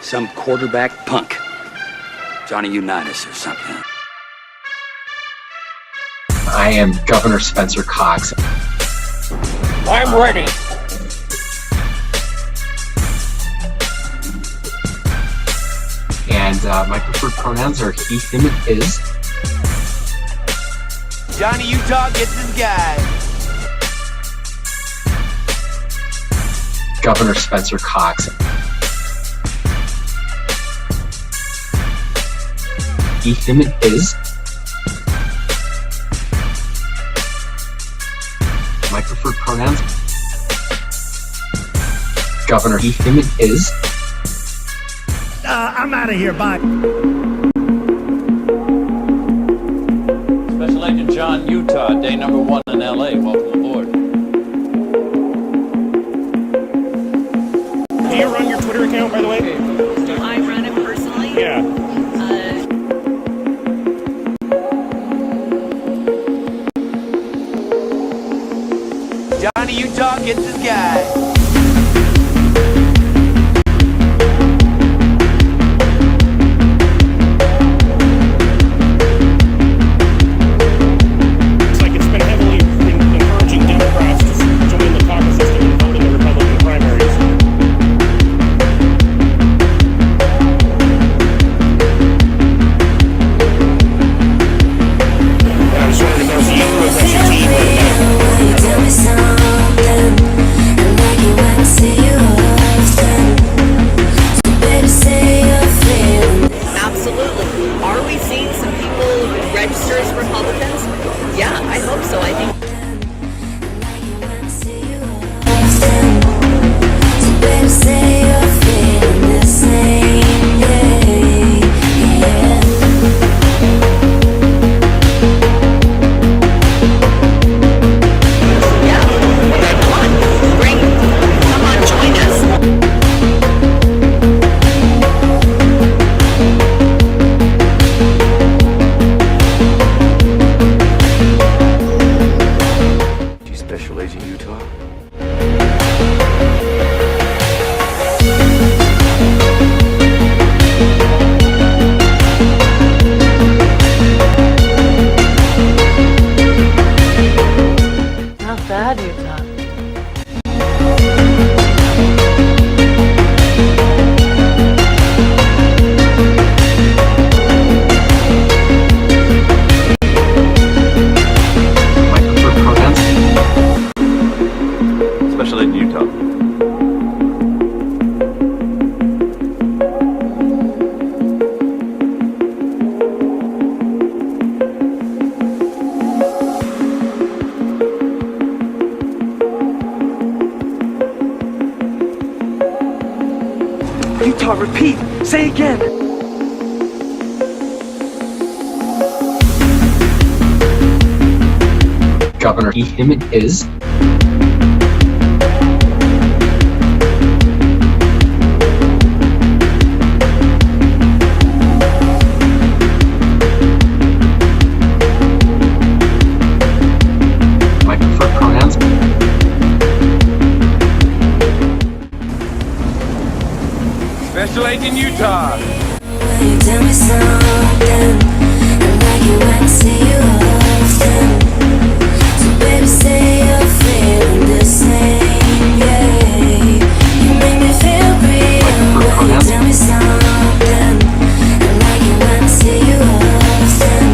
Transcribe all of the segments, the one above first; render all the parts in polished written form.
Some quarterback punk. Johnny Unitas or something. I am Governor Spencer Cox. I'm ready. And my preferred pronouns are he, him, and his. Johnny Utah gets his guy. Governor Spencer Cox. He, him, and his. My preferred pronouns. Governor, he, him, and his. I'm out of here, bye. Special Agent John Utah, day number 1 in LA. Welcome aboard. Do you run your Twitter account, by the way? Do I run it personally? Yeah. Johnny Utah gets his guy. It's like it's been heavily encouraging Democrats to join the caucus system and vote in the Republican primaries. I'm just wanted to know if you refresh your team right now. Tell me something, and like you want to see you often. So baby, say you're feeling this. Absolutely. Are we seeing some people register as Republicans? Yeah, I hope so. I think And like you want to see you often. So baby, say you're feeling the same. Yeah, yeah. yeah. Come on, come on, join us. Special Agent Utah. Not bad, Utah. My preferred pronouns. Special Agent Utah. Utah, repeat. Say again. Governor, he, him, and his. My preferred pronouns. Special Agent Utah. You tell me something, and like you want to see you often. So baby, say you're feeling the same. Yeah, you make me feel real when you tell me something, and like you want to see you often.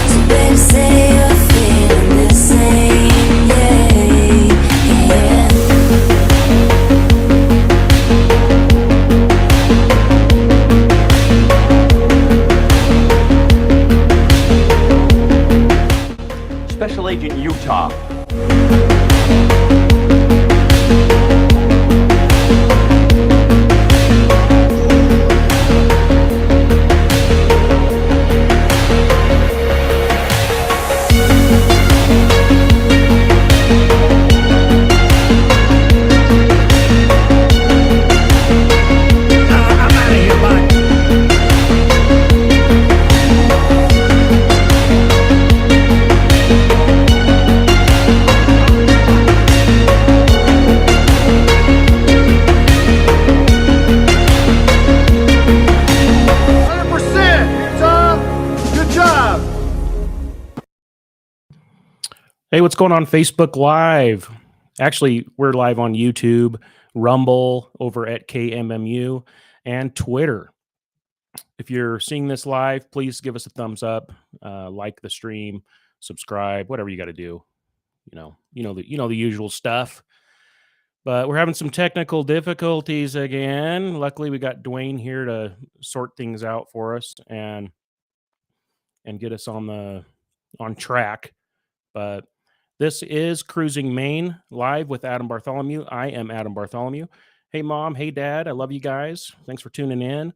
So baby, say you're feeling the same. Yeah, yeah. Hey, what's going on Facebook Live? Actually, we're live on YouTube, Rumble, over at KMMU, and Twitter. If you're seeing this live, please give us a thumbs up, like the stream, subscribe, whatever you got to do. You know the usual stuff. But we're having some technical difficulties again. Luckily, we got Dwayne here to sort things out for us and get us on track. But this is Cruising Maine live with Adam Bartholemew. I am Adam Bartholemew. Hey, Mom. Hey, Dad. I love you guys. Thanks for tuning in.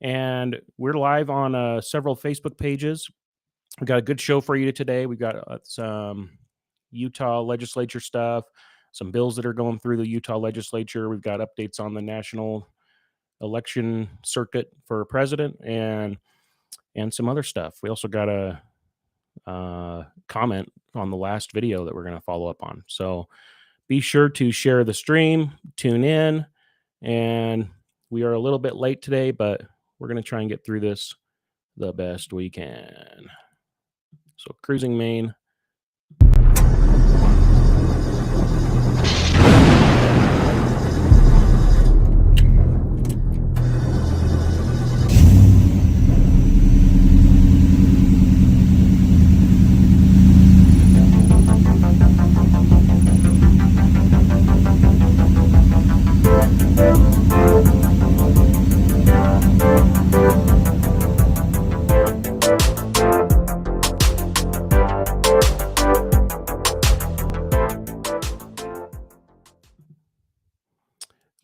And we're live on several Facebook pages. We got a good show for you today. We've got some Utah legislature stuff, some bills that are going through the Utah legislature. We've got updates on the national election circuit for president and some other stuff. We also got a comment on the last video that we're going to follow up on. So be sure to share the stream, tune in, and we are a little bit late today, but we're going to try and get through this the best we can. So Cruising Maine.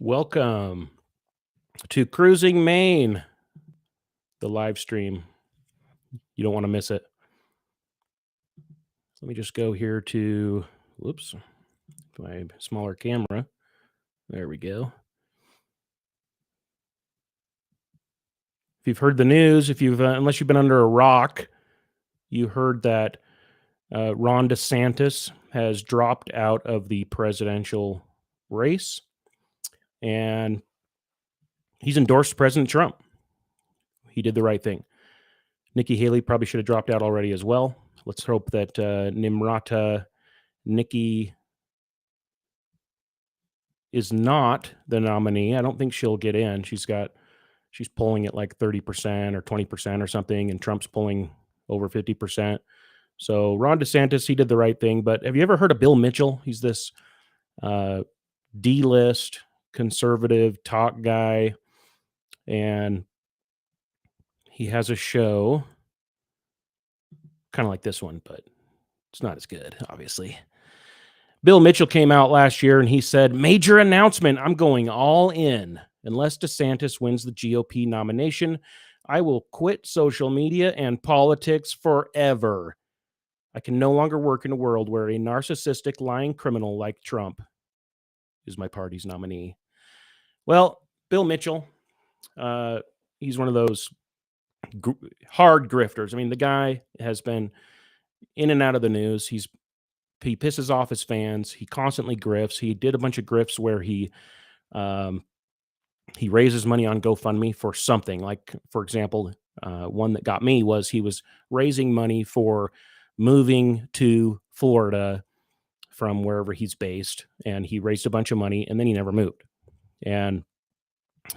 Welcome to Cruising Maine, the live stream. You don't want to miss it. Let me just go here to, whoops, my smaller camera. There we go. If you've heard the news, unless you've been under a rock, you heard that Ron DeSantis has dropped out of the presidential race. And he's endorsed President Trump. He did the right thing. Nikki Haley probably should have dropped out already as well. Let's hope that Nimrata Nikki is not the nominee. I don't think she'll get in. She's polling at like 30% or 20% or something, and Trump's polling over 50%. So Ron DeSantis, he did the right thing. But have you ever heard of Bill Mitchell? He's this D-list conservative talk guy, and he has a show kind of like this one, but it's not as good, obviously. Bill Mitchell came out last year and he said, major announcement, I'm going all in. Unless DeSantis wins the GOP nomination, I will quit social media and politics forever. I can no longer work in a world where a narcissistic, lying criminal like Trump is my party's nominee. Well, Bill Mitchell, he's one of those hard grifters. I mean, the guy has been in and out of the news. He pisses off his fans. He constantly grifts. He did a bunch of grifts where he raises money on GoFundMe for something. Like, for example, one that got me was he was raising money for moving to Florida from wherever he's based, and he raised a bunch of money, and then he never moved. And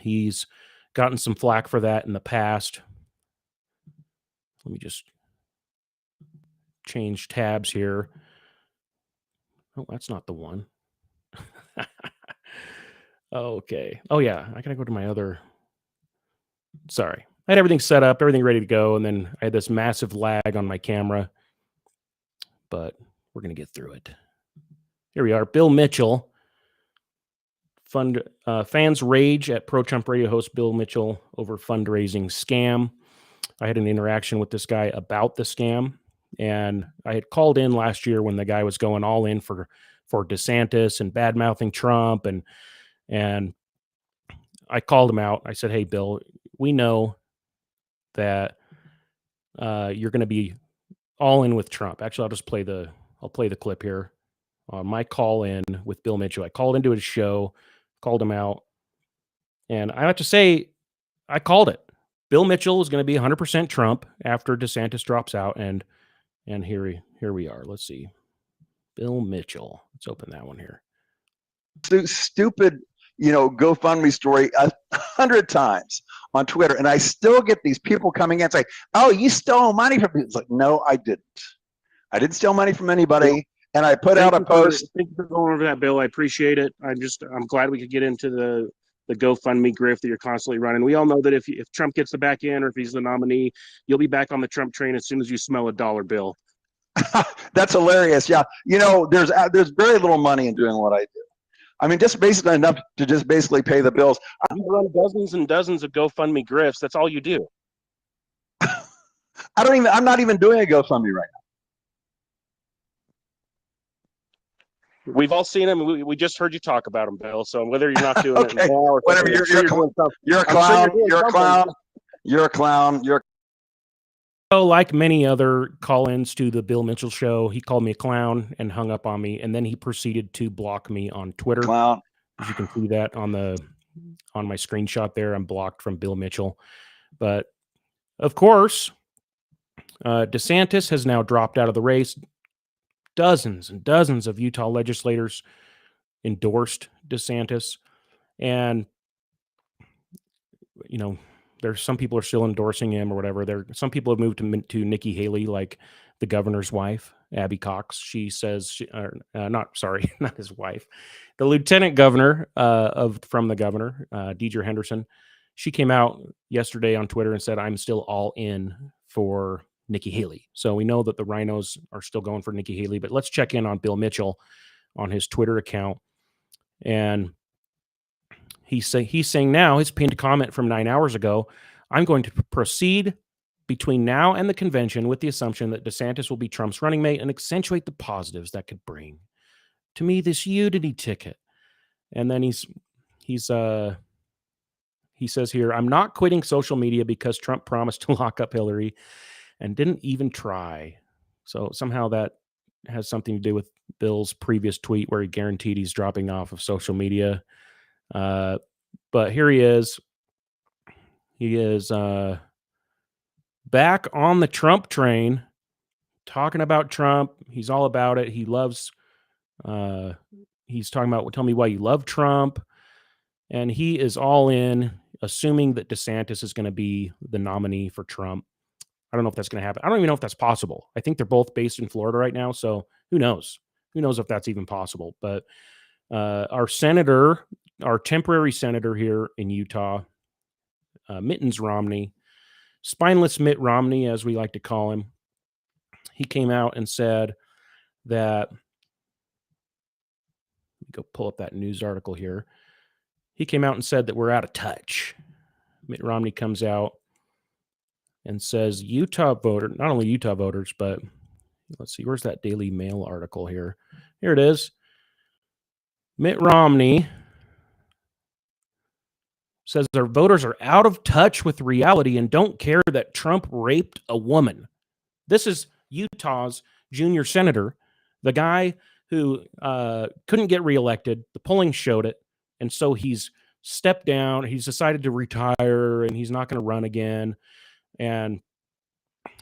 he's gotten some flack for that in the past. Let me just change tabs here. Oh, that's not the one. Okay. Oh, yeah. I got to go to my other. Sorry. I had everything set up, everything ready to go, and then I had this massive lag on my camera. But we're going to get through it. Here we are. Bill Mitchell. Fans rage at pro-Trump radio host Bill Mitchell over fundraising scam. I had an interaction with this guy about the scam, and I had called in last year when the guy was going all in for DeSantis and bad-mouthing Trump, and I called him out. I said, hey, Bill, we know that you're going to be all in with Trump. Actually, I'll play the clip here on my call in with Bill Mitchell. I called into his show, called him out, and I have to say, I called it. Bill Mitchell is going to be 100% Trump after DeSantis drops out, and here we are. Let's see. Bill Mitchell. Let's open that one here. Stupid, GoFundMe story 100 times on Twitter, and I still get these people coming in and say, "Oh, you stole money from me." It's like, no, I didn't. I didn't steal money from anybody, and I put out a post. Thank you for going over that, Bill. I appreciate it. I'm glad we could get into the GoFundMe grift that you're constantly running. We all know that if Trump gets the back end or if he's the nominee, you'll be back on the Trump train as soon as you smell a dollar bill. That's hilarious. Yeah, there's very little money in doing what I do. I mean, just basically enough to just basically pay the bills. You run dozens and dozens of GoFundMe grifts. That's all you do. I'm not even doing a GoFundMe right now. We've all seen him. We just heard you talk about him, Bill. So whether you're not doing okay. it now or whatever, you're a clown. You're a clown. You're a clown. So, like many other call-ins to the Bill Mitchell show, he called me a clown and hung up on me, and then he proceeded to block me on Twitter. Clown. As you can see that on my screenshot there, I'm blocked from Bill Mitchell. But of course, DeSantis has now dropped out of the race. Dozens and dozens of Utah legislators endorsed DeSantis, and there's some people are still endorsing him or whatever. Some people have moved to Nikki Haley, like the governor's wife, Abby Cox. She says, not his wife, the lieutenant governor from the governor, Deidre Henderson. She came out yesterday on Twitter and said, "I'm still all in for Nikki Haley." So we know that the rhinos are still going for Nikki Haley, but let's check in on Bill Mitchell on his Twitter account. And he's saying now, his pinned comment from 9 hours ago, "I'm going to proceed between now and the convention with the assumption that DeSantis will be Trump's running mate and accentuate the positives that could bring to me this unity ticket." And then he says here, "I'm not quitting social media because Trump promised to lock up Hillary and didn't even try." So somehow that has something to do with Bill's previous tweet where he guaranteed he's dropping off of social media. But here he is. He is back on the Trump train, talking about Trump. He's all about it. He loves, he's talking about, "Tell me why you love Trump." And he is all in, assuming that DeSantis is going to be the nominee for Trump. I don't know if that's going to happen. I don't even know if that's possible. I think they're both based in Florida right now. So who knows? Who knows if that's even possible? But our temporary senator here in Utah, Mittens Romney, spineless Mitt Romney, as we like to call him, he came out and said that, let me go pull up that news article here. He came out and said that we're out of touch. Mitt Romney comes out and says not only Utah voters, but let's see, where's that Daily Mail article here? Here it is. Mitt Romney says our voters are out of touch with reality and don't care that Trump raped a woman. This is Utah's junior senator, the guy who couldn't get reelected. The polling showed it. And so he's stepped down. He's decided to retire and he's not going to run again. And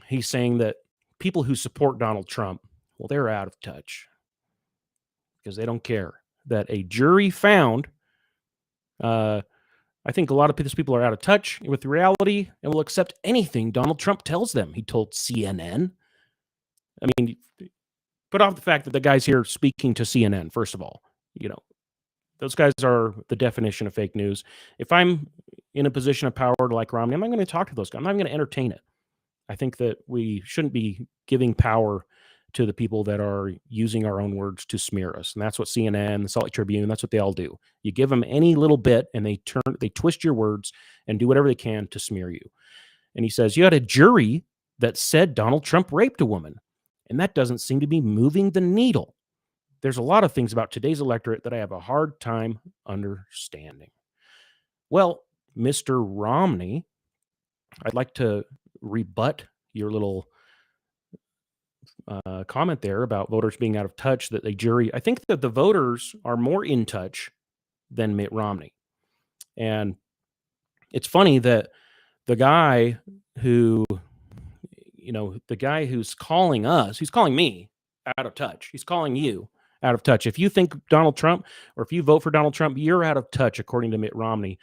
he's saying that people who support Donald Trump, well, they're out of touch because they don't care that a jury found. I think a lot of these people are out of touch with reality and will accept anything Donald Trump tells them. He told CNN. I mean, put off the fact that the guy's here speaking to CNN, first of all. Those guys are the definition of fake news. If I'm in a position of power like Romney, I'm not going to talk to those guys. I'm not going to entertain it. I think that we shouldn't be giving power to the people that are using our own words to smear us. And that's what CNN, the Salt Lake Tribune, that's what they all do. You give them any little bit and they twist your words and do whatever they can to smear you. And he says, you had a jury that said Donald Trump raped a woman, and that doesn't seem to be moving the needle. There's a lot of things about today's electorate that I have a hard time understanding. Well, Mr. Romney, I'd like to rebut your little comment there about voters being out of touch, that a jury, I think that the voters are more in touch than Mitt Romney. And it's funny that the guy who's calling us, he's calling me out of touch. He's calling you out of touch. If you think Donald Trump, or if you vote for Donald Trump, you're out of touch, according to Mitt Romney.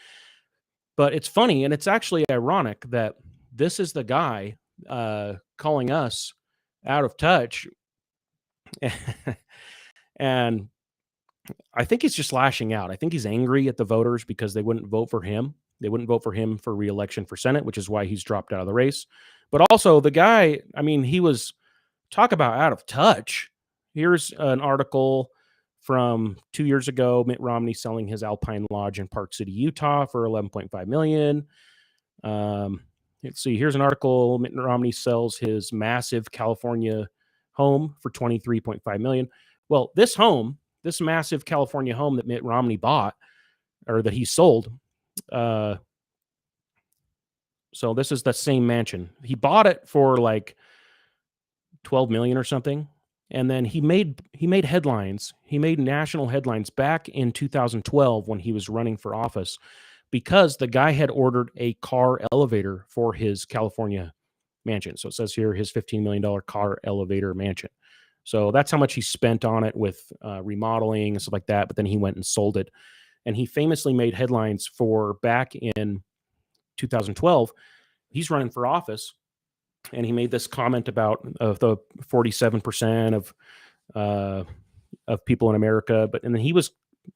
But it's funny, and it's actually ironic that this is the guy calling us out of touch. And I think he's just lashing out. I think he's angry at the voters because they wouldn't vote for him. They wouldn't vote for him for re-election for Senate, which is why he's dropped out of the race. But also the guy, I mean, he was, talk about out of touch. Here's an article from 2 years ago. Mitt Romney selling his Alpine Lodge in Park City, Utah for $11.5 million. Let's see. Here's an article. Mitt Romney sells his massive California home for $23.5 million. Well, this home, this massive California home that Mitt Romney bought, or that he sold. So this is the same mansion. He bought it for like 12 million or something. And then he made headlines. He made national headlines back in 2012 when he was running for office, because the guy had ordered a car elevator for his California mansion. So it says here his $15 million car elevator mansion. So that's how much he spent on it with remodeling and stuff like that. But then he went and sold it. And he famously made headlines for back in 2012. He's running for office. And he made this comment about the 47% of people in America. And then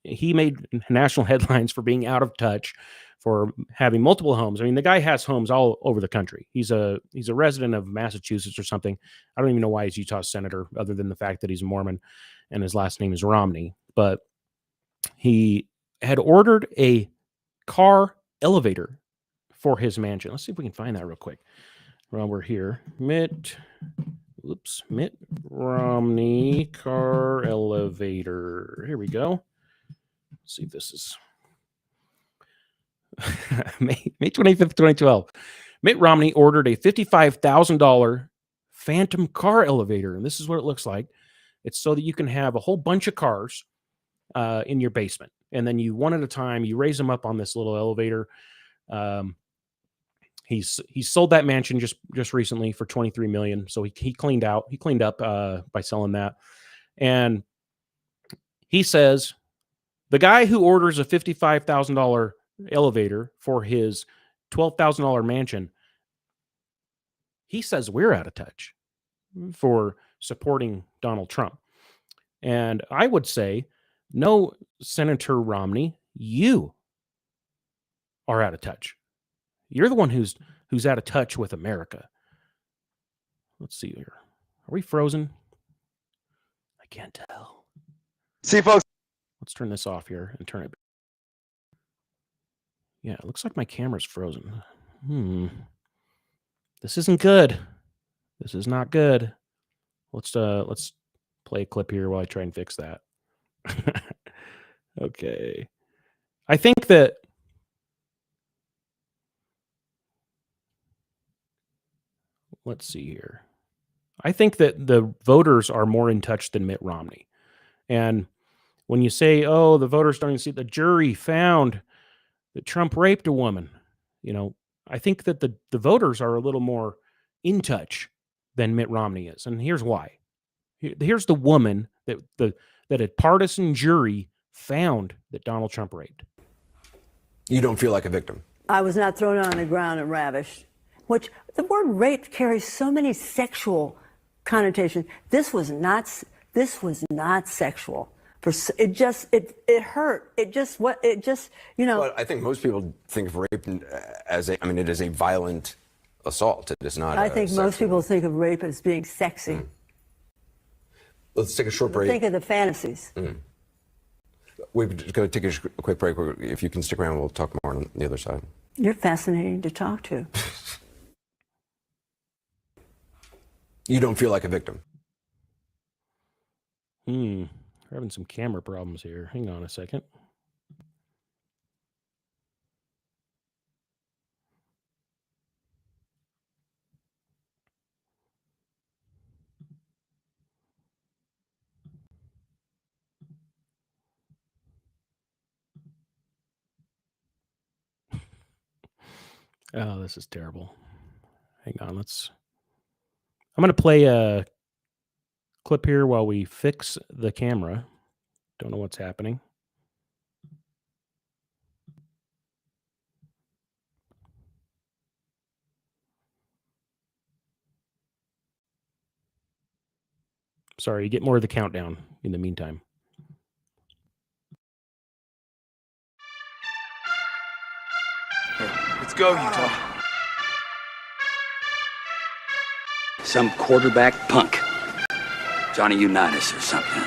he made national headlines for being out of touch, for having multiple homes. I mean, the guy has homes all over the country. He's a resident of Massachusetts or something. I don't even know why he's Utah senator, other than the fact that he's a Mormon and his last name is Romney. But he had ordered a car elevator for his mansion. Let's see if we can find that real quick while we're here. Mitt Romney car elevator. Here we go. Let's see if this is May 25th, 2012. Mitt Romney ordered a $55,000 phantom car elevator. And this is what it looks like. It's so that you can have a whole bunch of cars in your basement. And then you, one at a time, you raise them up on this little elevator. He sold that mansion just recently for $23 million. So he cleaned up by selling that. And he says the guy who orders a $55,000 elevator for his $12,000 mansion, he says we're out of touch for supporting Donald Trump. And I would say, no, Senator Romney, you are out of touch. You're the one who's out of touch with America. Let's see here. Are we frozen? I can't tell. See, folks. Let's turn this off here and turn it. Yeah, it looks like my camera's frozen. This isn't good. This is not good. Let's play a clip here while I try and fix that. Okay. I think that let's see here. I think that the voters are more in touch than Mitt Romney. And when you say, oh, the voters don't even see, the jury found that Trump raped a woman, I think that the voters are a little more in touch than Mitt Romney is. And here's why. Here's the woman that a partisan jury found that Donald Trump raped. You don't feel like a victim? I was not thrown on the ground and ravished. Which the word rape carries so many sexual connotations. This was not sexual. It hurt. Well, I think most people think of rape as it is a violent assault. It is not. I think most people think of rape as being sexy. Let's take a short break. Think of the fantasies. We're going to take a quick break. If you can stick around, we'll talk more on the other side. You're fascinating to talk to. You don't feel like a victim? We're having some camera problems here. Hang on a second. Oh, this is terrible. Hang on, I'm going to play a clip here while we fix the camera. Don't know what's happening. Sorry, you get more of the countdown in the meantime. Let's go, Utah. Some quarterback punk. Johnny Unitas or something.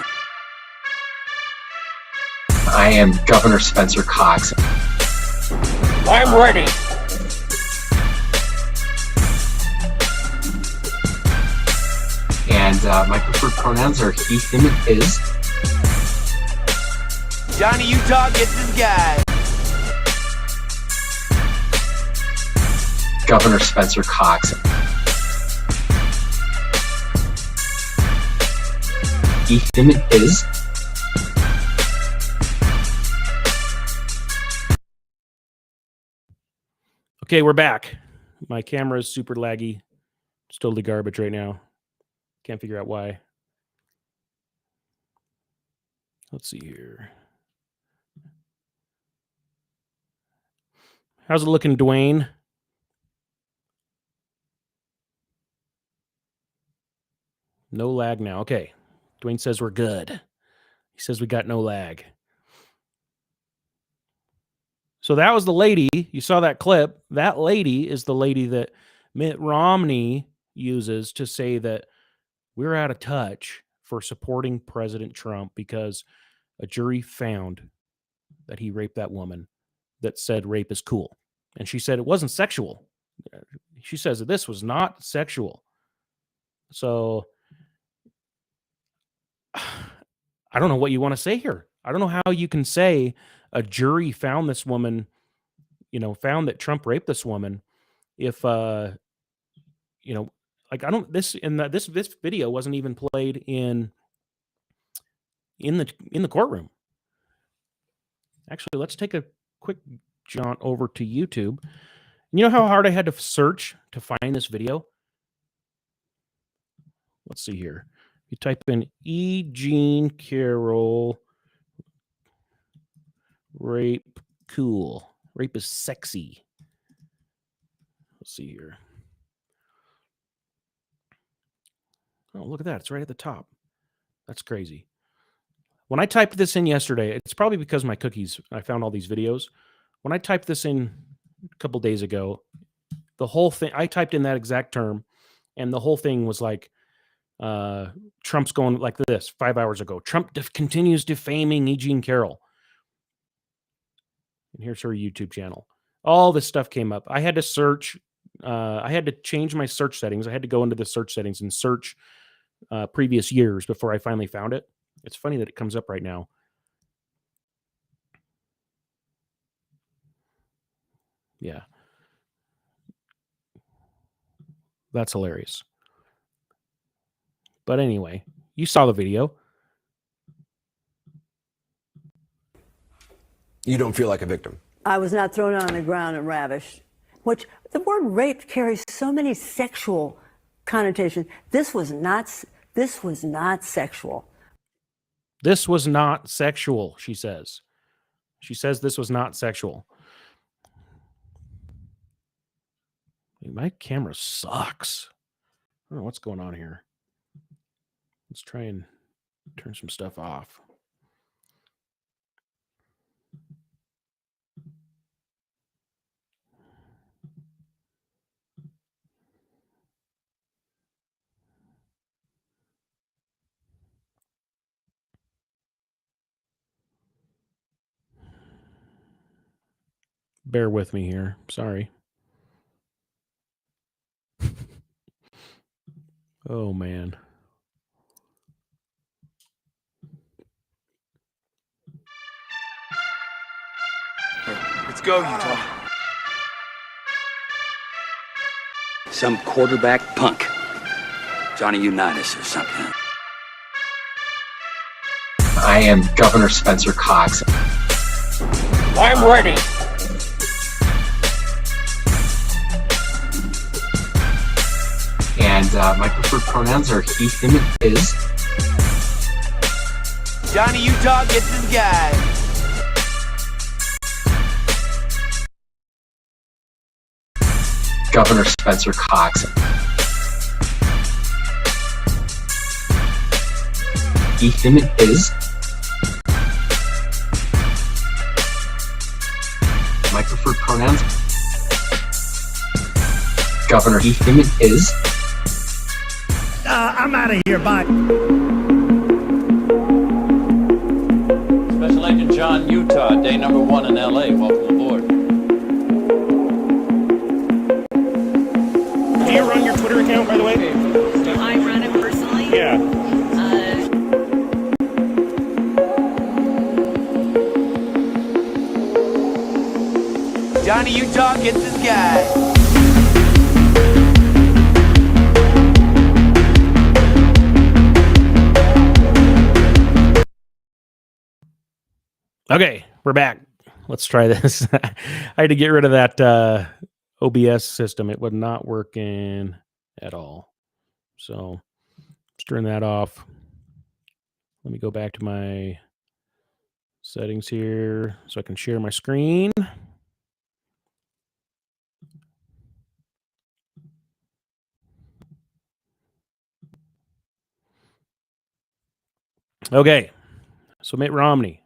I am Governor Spencer Cox. I'm ready. And my preferred pronouns are he, him, and his. Johnny Utah gets his guy. Governor Spencer Cox. He, him, and his. Okay, we're back. My camera is super laggy. It's totally garbage right now. Can't figure out why. Let's see here. How's it looking, Dwayne? No lag now. Okay. Dwayne says we're good. He says we got no lag. So that was the lady. You saw that clip. That lady is the lady that Mitt Romney uses to say that we're out of touch for supporting President Trump because a jury found that he raped that woman that said rape is cool. And she said it wasn't sexual. She says that this was not sexual. So I don't know what you want to say here. I don't know how you can say a jury found this woman, found that Trump raped this woman if, like, I don't, this video wasn't even played in the courtroom. Actually, let's take a quick jaunt over to YouTube. You know how hard I had to search to find this video? Let's see here. You type in E. Jean Carroll rape cool. Rape is sexy. Let's see here. Oh, look at that. It's right at the top. That's crazy. When I typed this in yesterday, it's probably because my cookies, I found all these videos. When I typed this in a couple days ago, the whole thing, I typed in that exact term, and the whole thing was like, Trump's going like this 5 hours ago. Trump continues defaming E. Jean Carroll. And here's her YouTube channel. All this stuff came up. I had to search. I had to change my search settings. I had to go into the search settings and search previous years before I finally found it. It's funny that it comes up right now. Yeah. That's hilarious. But anyway, you saw the video. You don't feel like a victim. I was not thrown on the ground and ravished, which the word rape carries so many sexual connotations. This was not sexual. This was not sexual, she says. She says this was not sexual. My camera sucks. I don't know what's going on here. Let's try and turn some stuff off. Bear with me here. Sorry. Oh, man. Let's go, Utah. Some quarterback punk. Johnny Unitas or something. I am Governor Spencer Cox. I'm ready. And my preferred pronouns are he, him, and his. Johnny Utah gets his guy. Governor Spencer Cox. He, him, and his. My preferred pronouns. Governor, he, him, and his. I'm out of here. Bye. Special Agent John Utah, day number 1 in LA. Welcome aboard. Do you run your Twitter account, by the way? Do I run it personally? Yeah. Johnny Utah gets his guy. Okay, we're back. Let's try this. I had to get rid of that OBS system. It was not working at all. So let's turn that off. Let me go back to my settings here so I can share my screen. Okay, so Mitt Romney.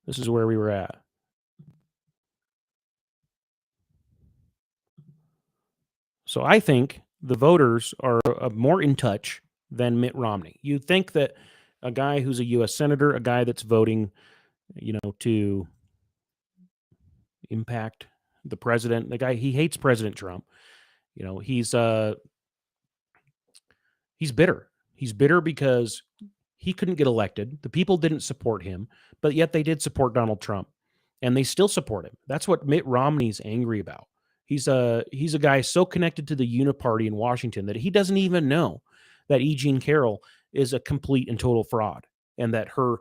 This is where we were at. So I think the voters are more in touch than Mitt Romney. You think that a guy who's a U.S. senator, a guy that's voting, to impact the president, the guy, he hates President Trump. He's bitter. He's bitter because he couldn't get elected. The people didn't support him, but yet they did support Donald Trump, and they still support him. That's what Mitt Romney's angry about. He's a guy so connected to the Uniparty in Washington that he doesn't even know that E. Jean Carroll is a complete and total fraud, and that her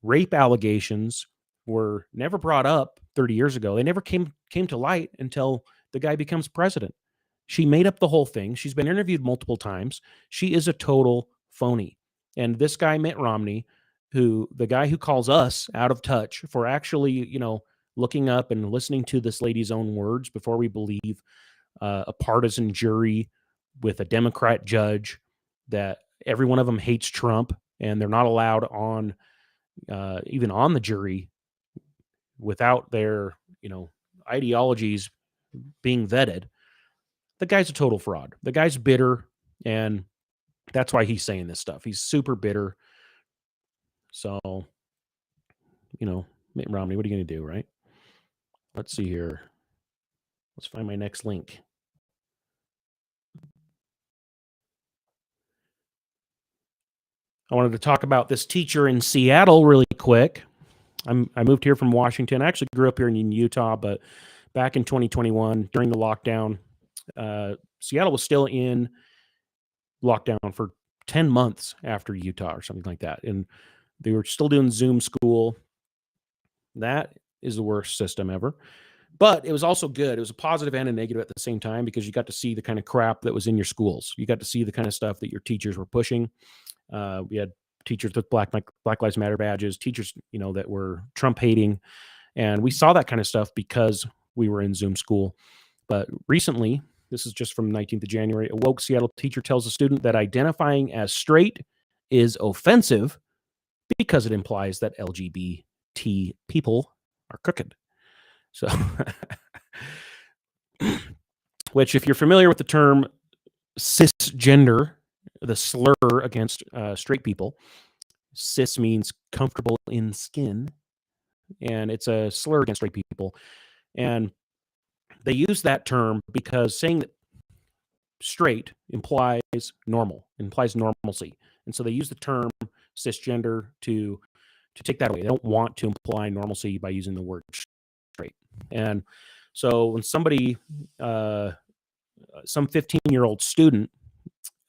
rape allegations were never brought up 30 years ago. They never came to light until the guy becomes president. She made up the whole thing. She's been interviewed multiple times. She is a total phony. And this guy, Mitt Romney, the guy who calls us out of touch for actually, looking up and listening to this lady's own words before we believe a partisan jury with a Democrat judge that every one of them hates Trump and they're not allowed on even on the jury without their ideologies being vetted. The guy's a total fraud. The guy's bitter, and that's why he's saying this stuff. He's super bitter. So, Mitt Romney, what are you going to do, right? Let's see here. Let's find my next link. I wanted to talk about this teacher in Seattle really quick. I moved here from Washington. I actually grew up here in Utah, but back in 2021, during the lockdown, Seattle was still in lockdown for 10 months after Utah or something like that. And they were still doing Zoom school. That is the worst system ever. But it was also good. It was a positive and a negative at the same time because you got to see the kind of crap that was in your schools. You got to see the kind of stuff that your teachers were pushing. We had teachers with Black Lives Matter badges, teachers, that were Trump hating. And we saw that kind of stuff because we were in Zoom school. But recently, this is just from 19th of January, a woke Seattle teacher tells a student that identifying as straight is offensive because it implies that LGBT people are crooked. So, which if you're familiar with the term cisgender, the slur against straight people, cis means comfortable in skin, and it's a slur against straight people. And they use that term because saying that straight implies normalcy. And so they use the term cisgender to take that away. They don't want to imply normalcy by using the word straight. And so when somebody, some 15-year-old student,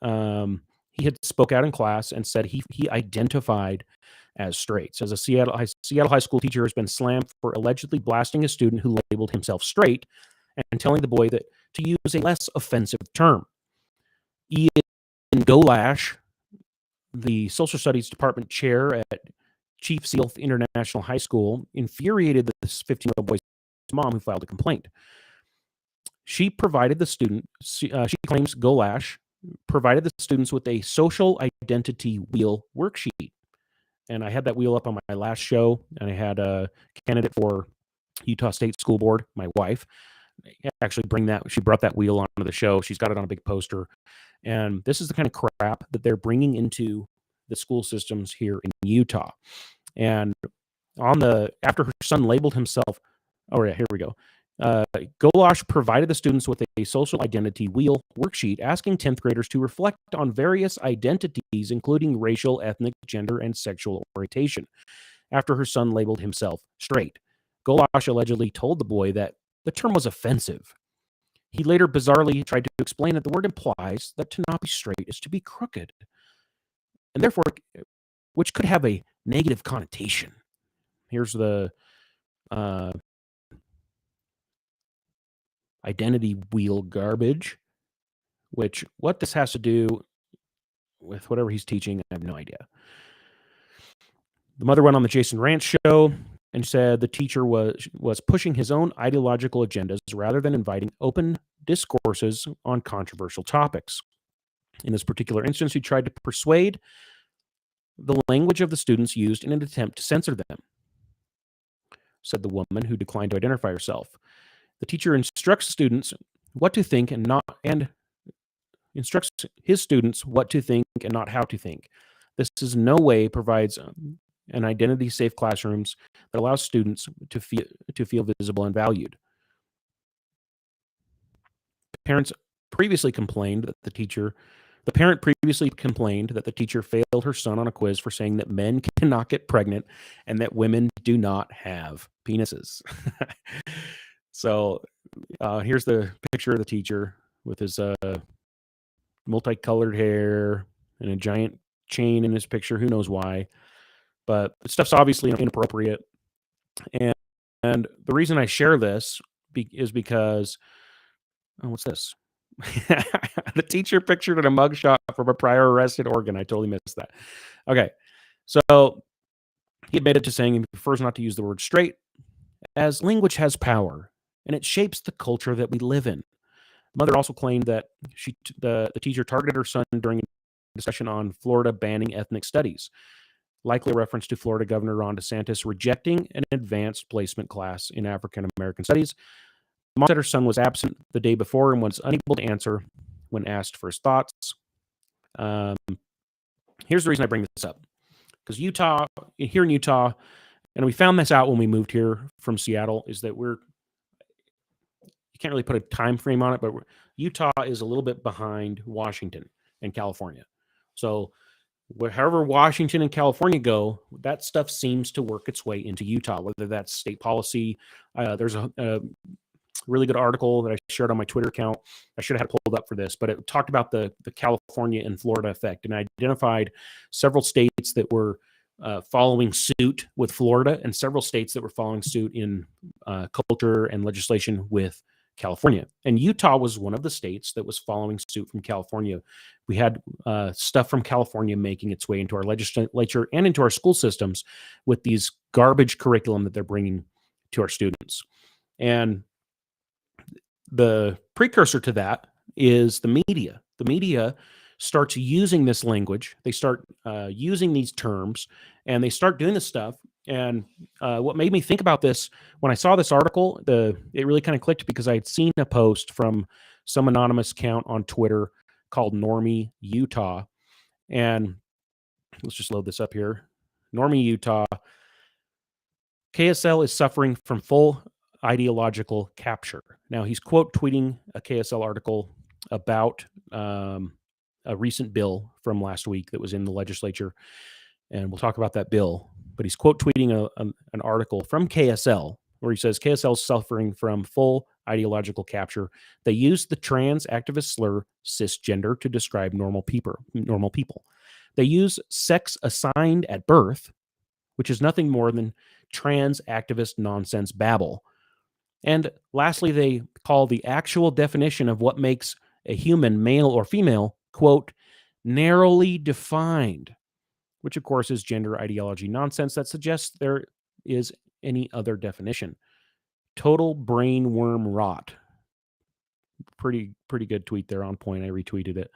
he had spoke out in class and said he identified as straight. So as a Seattle high school teacher has been slammed for allegedly blasting a student who labeled himself straight and telling the boy that to use a less offensive term. Ian Golash, the social studies department chair at Chief Sealth International High School infuriated this 15-year-old boy's mom who filed a complaint. She provided the student, she claims Golash provided the students with a social identity wheel worksheet. And I had that wheel up on my last show, and I had a candidate for Utah State School Board, my wife, actually she brought that wheel onto the show. She's got it on a big poster. And this is the kind of crap that they're bringing into the school systems here in Utah. And after her son labeled himself, here we go. Golash provided the students with a social identity wheel worksheet asking 10th graders to reflect on various identities, including racial, ethnic, gender, and sexual orientation. After her son labeled himself straight, Golash allegedly told the boy that the term was offensive. He later bizarrely tried to explain that the word implies that to not be straight is to be crooked, and therefore, which could have a negative connotation. Here's the identity wheel garbage, what this has to do with whatever he's teaching, I have no idea. The mother went on the Jason Ranch show and said the teacher was pushing his own ideological agendas rather than inviting open discourses on controversial topics. In this particular instance, he tried to persuade the language of the students used in an attempt to censor them, said the woman who declined to identify herself. The teacher instructs students what to think and instructs his students what to think and not how to think. This is in no way provides an identity-safe classrooms that allows students to feel visible and valued. The parent previously complained that the teacher failed her son on a quiz for saying that men cannot get pregnant and that women do not have penises. So here's the picture of the teacher with his multicolored hair and a giant chain in his picture. Who knows why? But stuff's obviously inappropriate. And the reason I share this is because, what's this? The teacher pictured in a mugshot from a prior arrest in Oregon. I totally missed that. Okay. So he admitted to saying he prefers not to use the word straight, as language has power and it shapes the culture that we live in. Mother also claimed that the teacher targeted her son during a discussion on Florida banning ethnic studies, likely a reference to Florida Governor Ron DeSantis rejecting an advanced placement class in African American studies. The mom said her son was absent the day before and was unable to answer when asked for his thoughts. Here's the reason I bring this up. Because here in Utah, and we found this out when we moved here from Seattle, is that you can't really put a time frame on it, but Utah is a little bit behind Washington and California. So however Washington and California go, that stuff seems to work its way into Utah, whether that's state policy. There's a really good article that I shared on my Twitter account. I should have had it pulled up for this, but it talked about the California and Florida effect, and I identified several states that were following suit with Florida and several states that were following suit in culture and legislation with California. And Utah was one of the states that was following suit from California. We had stuff from California making its way into our legislature and into our school systems with these garbage curriculum that they're bringing to our students. And the precursor to that is the media. The media starts using this language. They start using these terms, and they start doing this stuff. And what made me think about this, when I saw this article, it really kind of clicked because I had seen a post from some anonymous account on Twitter called Normie Utah. And let's just load this up here. Normie Utah. KSL is suffering from full ideological capture. Now, he's quote tweeting a KSL article about a recent bill from last week that was in the legislature. And we'll talk about that bill. But he's quote tweeting an article from KSL where he says KSL is suffering from full ideological capture. They use the trans activist slur cisgender to describe normal people. They use sex assigned at birth, which is nothing more than trans activist nonsense babble. And lastly, they call the actual definition of what makes a human male or female, quote, narrowly defined. which of course is gender ideology nonsense that suggests there is any other definition. Total brain worm rot. Pretty good tweet there, on point. I retweeted it.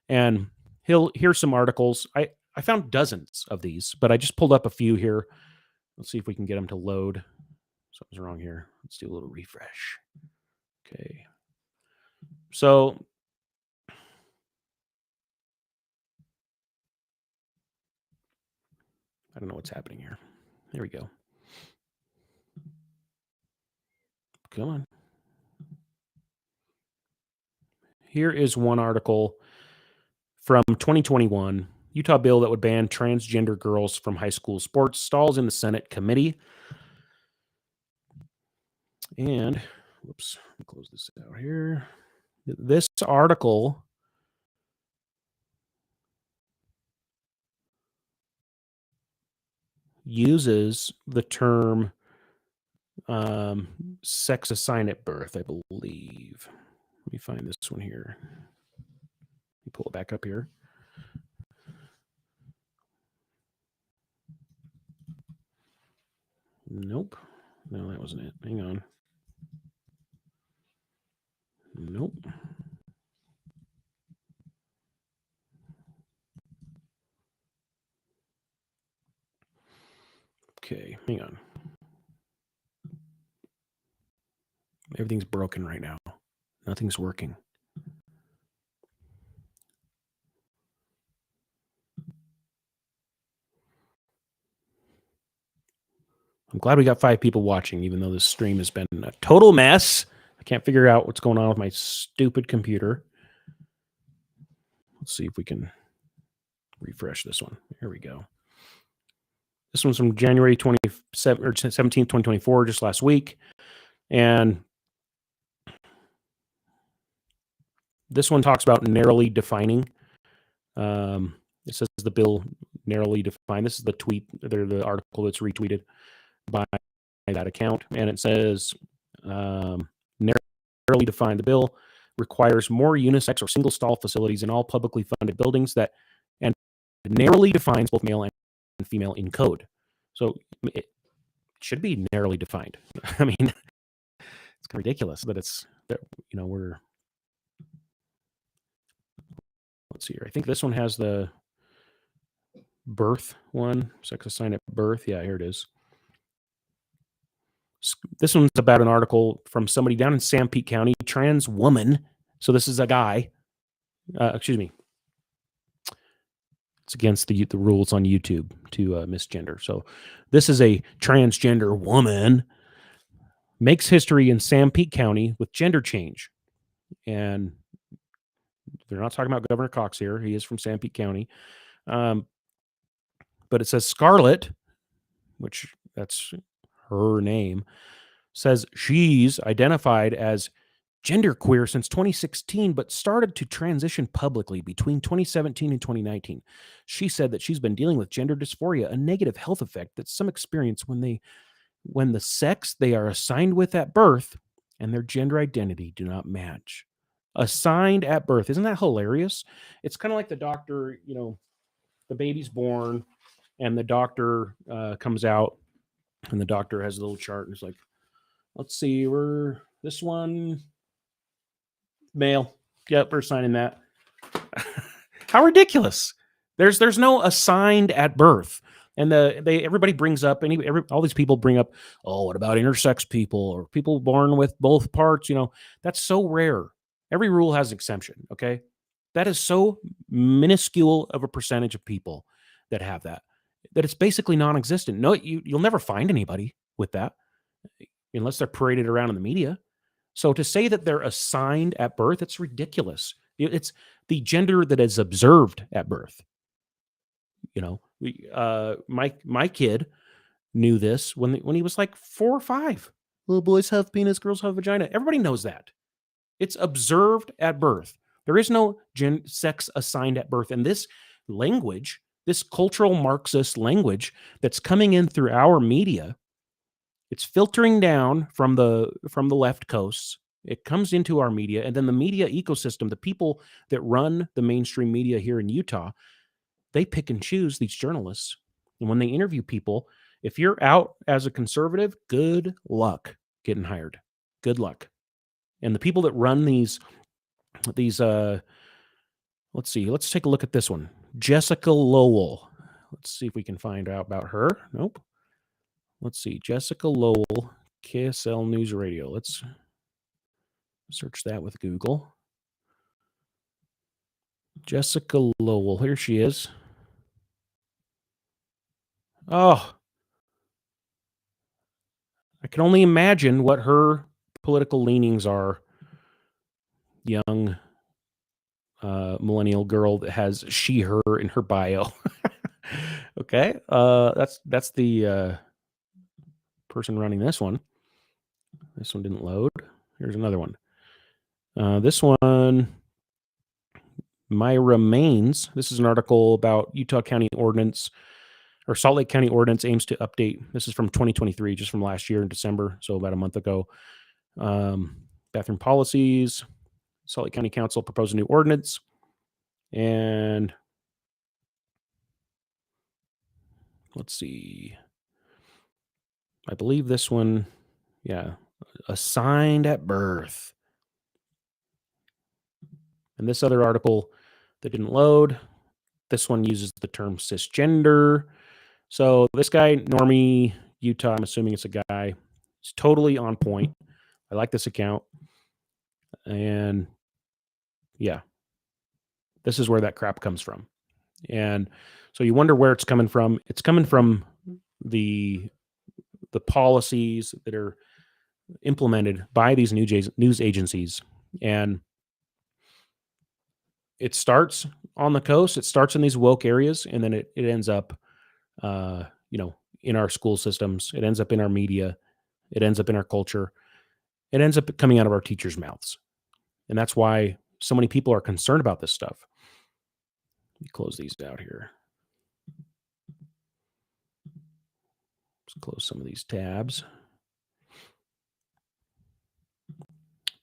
And here's some articles. I found dozens of these, but I just pulled up a few here. Let's see if we can get them to load. Something's wrong here. Let's do a little refresh. Okay. So I don't know what's happening here. There we go. Come on. Here is one article from 2021. Utah bill that would ban transgender girls from high school sports stalls in the Senate committee. And, whoops, let me close this out here. This article uses the term sex assigned at birth, I believe. Let me find this one here. Let me pull it back up here. Nope. No, that wasn't it. Hang on. Nope. Okay, hang on. Everything's broken right now. Nothing's working. I'm glad we got 5 people watching, even though this stream has been a total mess. I can't figure out what's going on with my stupid computer. Let's see if we can refresh this one. Here we go. This one's from January 27 or 17th, 2024, just last week. And this one talks about narrowly defining. It says the bill narrowly defined. This is the tweet, the article that's retweeted by that account. And it says, narrowly defined, the bill requires more unisex or single stall facilities in all publicly funded buildings that, and narrowly defines both male and female in code. So it should be narrowly defined. I mean, it's kind of ridiculous that it's, that, you know, we're, let's see here. I think this one has the birth one, sex assigned at birth. Yeah, here it is. This one's about an article from somebody down in Sanpete County, trans woman. So this is a guy. Excuse me. It's against the rules on YouTube to misgender. So this is a transgender woman, makes history in Sanpete County with gender change. And they're not talking about Governor Cox here. He is from Sanpete County. But it says Scarlett, which that's her name, says she's identified as genderqueer since 2016, but started to transition publicly between 2017 and 2019. She said that she's been dealing with gender dysphoria, a negative health effect that some experience when the sex they are assigned with at birth and their gender identity do not match. Assigned at birth. Isn't that hilarious? It's kind of like the doctor, you know, the baby's born and the doctor comes out and the doctor has a little chart and it's like, let's see, we're this one male. Yep, we're signing that. How ridiculous. There's no assigned at birth. And everybody brings up, all these people bring up, oh, what about intersex people or people born with both parts? You know, that's so rare. Every rule has an exception, okay? That is so minuscule of a percentage of people that have that it's basically non-existent. No, you'll never find anybody with that unless they're paraded around in the media. So to say that they're assigned at birth, it's ridiculous. It's the gender that is observed at birth. You know, my kid knew this when he was like 4 or 5. Little boys have penis, girls have vagina. Everybody knows that. It's observed at birth. There is no sex assigned at birth. And this language, this cultural Marxist language that's coming in through our media, it's filtering down from the left coasts. It comes into our media, and then the media ecosystem, the people that run the mainstream media here in Utah, they pick and choose these journalists. And when they interview people, if you're out as a conservative, good luck getting hired. Good luck. And the people that run these, let's see, let's take a look at this one. Jessica Lowell. Let's see if we can find out about her. Nope. Let's see. Jessica Lowell, KSL News Radio. Let's search that with Google. Jessica Lowell. Here she is. Oh, I can only imagine what her political leanings are. Young millennial girl that has she, her in her bio. Okay. That's the person running this one. This one didn't load. Here's another one. This one, Myra Maines. This is an article about Utah County Ordinance, or Salt Lake County Ordinance aims to update. This is from 2023, just from last year in December, so about a month ago. Bathroom policies. Salt Lake County Council proposed a new ordinance. And let's see. I believe this one, yeah, assigned at birth. And this other article that didn't load, this one uses the term cisgender. So this guy, Normie Utah, I'm assuming it's a guy. He's totally on point. I like this account. And yeah, this is where that crap comes from. And so you wonder where it's coming from. It's coming from the policies that are implemented by these news agencies. And it starts on the coast. It starts in these woke areas, and then it ends up, in our school systems. It ends up in our media. It ends up in our culture. It ends up coming out of our teachers' mouths. And that's why so many people are concerned about this stuff. Let me close these out here. Let's close some of these tabs.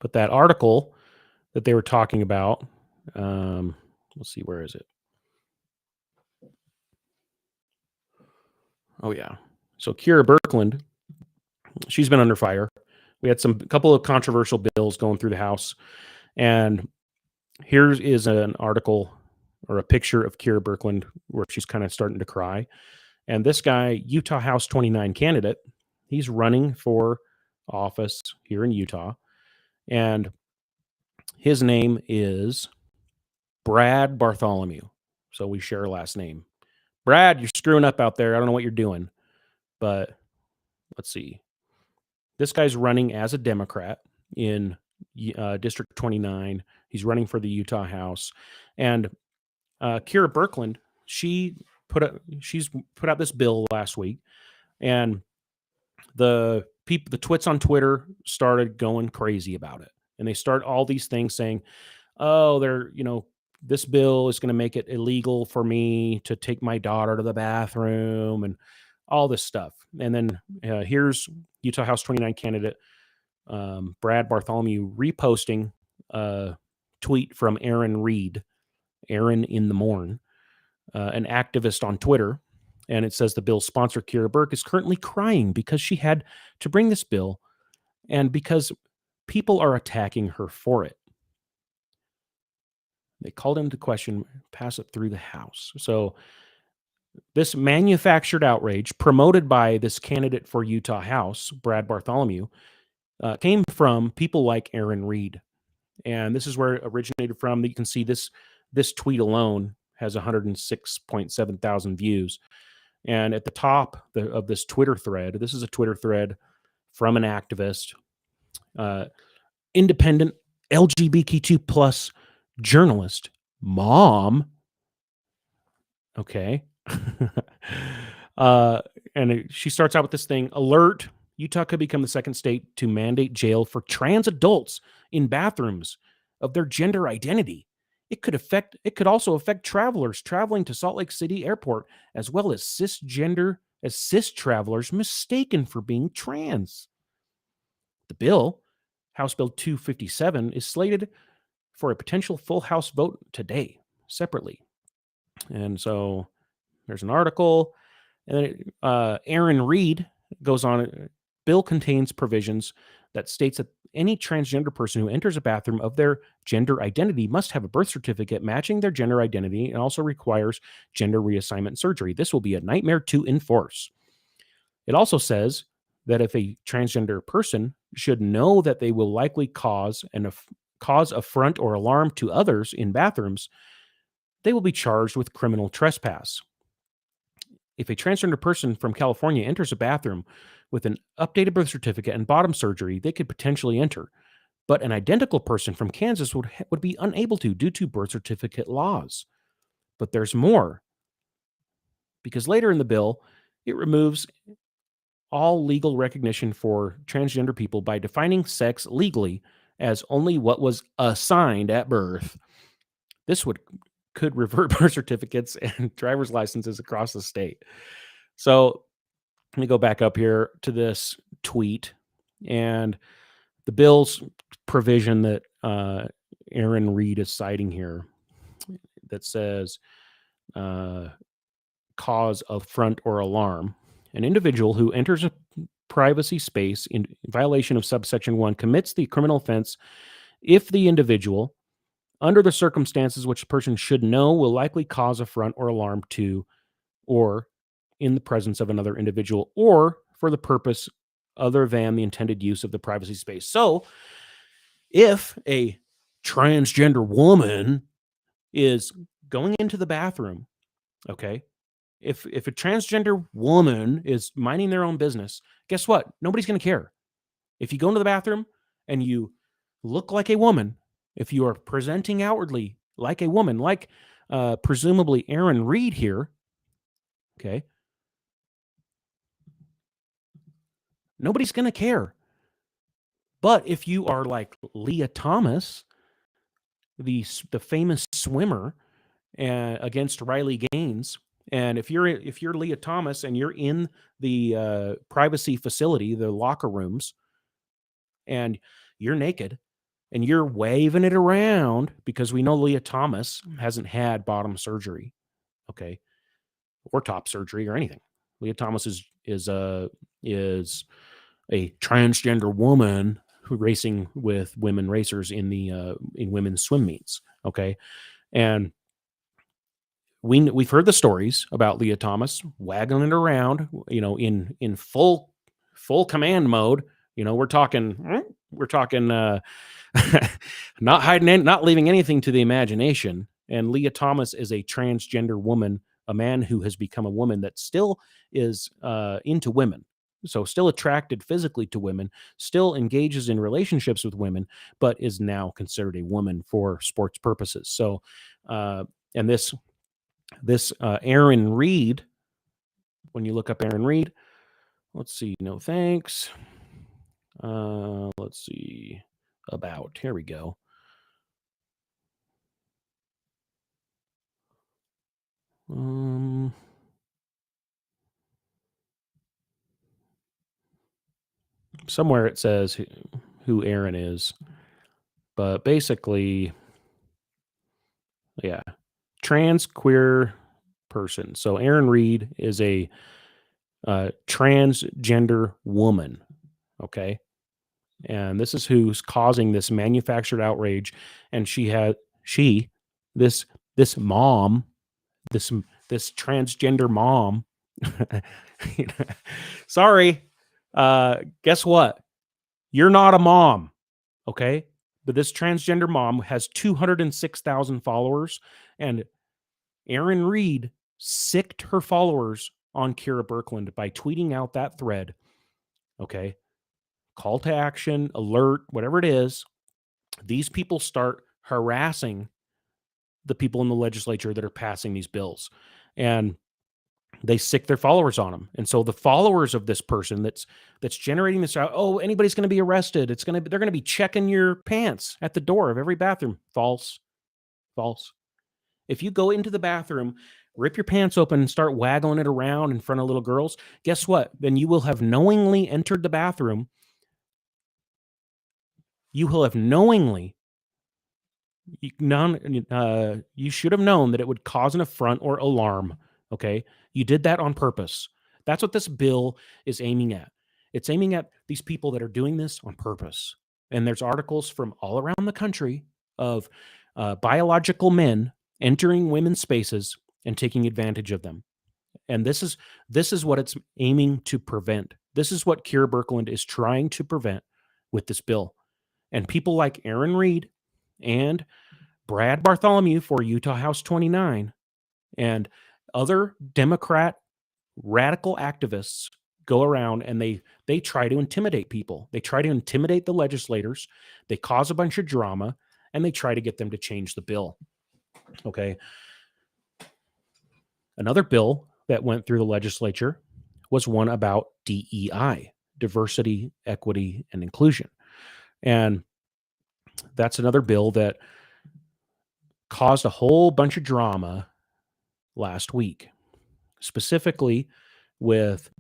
But that article that they were talking about, let's see, where is it? Oh, yeah. So Kira Birkeland, she's been under fire. We had a couple of controversial bills going through the House. And here is an article or a picture of Kira Birkeland where she's kind of starting to cry. And this guy, Utah House 29 candidate, he's running for office here in Utah. And his name is Brad Bartholomew. So we share a last name. Brad, you're screwing up out there. I don't know what you're doing. But let's see. This guy's running as a Democrat in District 29. He's running for the Utah House. And Kira Birkeland, she's put out this bill last week. And the twits on Twitter started going crazy about it. And they start all these things saying, oh, this bill is going to make it illegal for me to take my daughter to the bathroom and all this stuff. And then here's Utah House 29 candidate Brad Bartholomew reposting a tweet from Aaron Reed, Aaron in the Morn, an activist on Twitter. And it says the bill's sponsor, Kira Burke, is currently crying because she had to bring this bill and because people are attacking her for it. They called him to question, pass it through the House. So this manufactured outrage promoted by this candidate for Utah House, Brad Bartholomew, came from people like Aaron Reed. And this is where it originated from. You can see this tweet alone has 106.7 thousand views. And at the top of this Twitter thread, this is a Twitter thread from an activist, independent LGBTQ plus journalist, mom. Okay. She starts out with this thing, alert, Utah could become the second state to mandate jail for trans adults in bathrooms of their gender identity. It could also affect travelers traveling to Salt Lake City Airport, as well as cis travelers mistaken for being trans. The bill, House Bill 257, is slated for a potential full House vote today, separately. And so there's an article. And then Aaron Reed goes on. Bill contains provisions that states that any transgender person who enters a bathroom of their gender identity must have a birth certificate matching their gender identity and also requires gender reassignment surgery. This will be a nightmare to enforce. It also says that if a transgender person should know that they will likely cause affront or alarm to others in bathrooms, they will be charged with criminal trespass. If a transgender person from California enters a bathroom with an updated birth certificate and bottom surgery, they could potentially enter. But an identical person from Kansas would be unable to due to birth certificate laws. But there's more. Because later in the bill, it removes all legal recognition for transgender people by defining sex legally as only what was assigned at birth. This could revert birth certificates and driver's licenses across the state. So let me go back up here to this tweet and the bill's provision that Aaron Reed is citing here that says cause affront or alarm. An individual who enters a privacy space in violation of subsection 1 commits the criminal offense if the individual, under the circumstances which the person should know, will likely cause affront or alarm to or in the presence of another individual or for the purpose other than the intended use of the privacy space. So if a transgender woman is going into the bathroom, okay, if a transgender woman is minding their own business, guess what? Nobody's going to care. If you go into the bathroom and you look like a woman, if you are presenting outwardly like a woman, like presumably Aaron Reed here, okay, nobody's going to care. But if you are like Leah Thomas, the famous swimmer against Riley Gaines, and if you're Leah Thomas and you're in the privacy facility, the locker rooms, and you're naked and you're waving it around because we know Leah Thomas hasn't had bottom surgery, okay, or top surgery or anything. Leah Thomas is a transgender woman who racing with women racers in women's swim meets, okay, and we've heard the stories about Leah Thomas wagging it around, in full command mode. We're talking not hiding, not leaving anything to the imagination. And Leah Thomas is a transgender woman, a man who has become a woman that still is into women. So still attracted physically to women, still engages in relationships with women, but is now considered a woman for sports purposes. So, and this Aaron Reed, when you look up Aaron Reed, let's see, no thanks. Let's see, about, here we go. Somewhere it says who Aaron is, but basically, yeah, trans queer person. So Aaron Reed is a transgender woman, okay, and this is who's causing this manufactured outrage. And this mom, this transgender mom. Sorry, guess what? You're not a mom, okay? But this transgender mom has 206,000 followers, and Aaron Reed sicked her followers on Kira Birkland by tweeting out that thread, okay? Call to action, alert, whatever it is. These people start harassing the people in the legislature that are passing these bills, and they sick their followers on them. And so the followers of this person that's generating this out, oh, anybody's going to be arrested. They're going to be checking your pants at the door of every bathroom. False. If you go into the bathroom, rip your pants open and start waggling it around in front of little girls, guess what? Then you will have knowingly entered the bathroom. You will have knowingly You should have known that it would cause an affront or alarm. Okay. You did that on purpose. That's what this bill is aiming at. It's aiming at these people that are doing this on purpose. And there's articles from all around the country of biological men entering women's spaces and taking advantage of them. And this is what it's aiming to prevent. This is what Keir Birkeland is trying to prevent with this bill. And people like Aaron Reed and Brad Bartholomew for Utah House 29 and other Democrat radical activists go around and they try to intimidate people. They try to intimidate the legislators. They cause a bunch of drama and they try to get them to change the bill. Okay. Another bill that went through the legislature was one about DEI, diversity, equity, and inclusion. And that's another bill that caused a whole bunch of drama last week, specifically with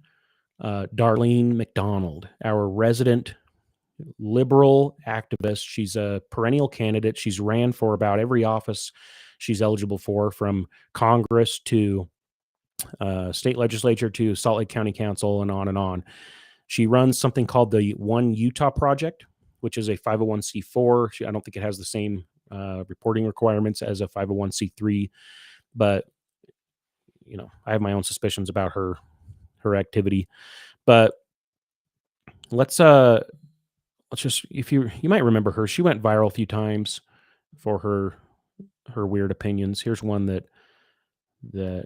Darlene McDonald, our resident liberal activist. She's a perennial candidate. She's ran for about every office she's eligible for, from Congress to state legislature to Salt Lake County Council and on and on. She runs something called the One Utah Project, which is a 501c4. I don't think it has the same reporting requirements as a 501c3, but you know, I have my own suspicions about her activity. But let's just, if you might remember her, she went viral a few times for her weird opinions. Here's one that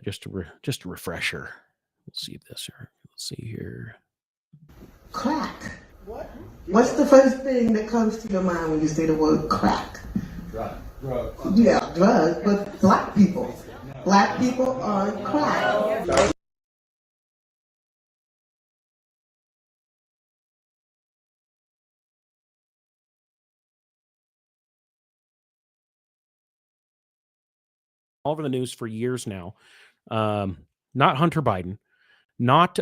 just a refresher. Let's see this here. Let's see here. Crack. What? What's the first thing that comes to your mind when you say the word crack? Drugs. Yeah, drugs, but black people. Black people on crack. All over the news for years now. Not Hunter Biden, not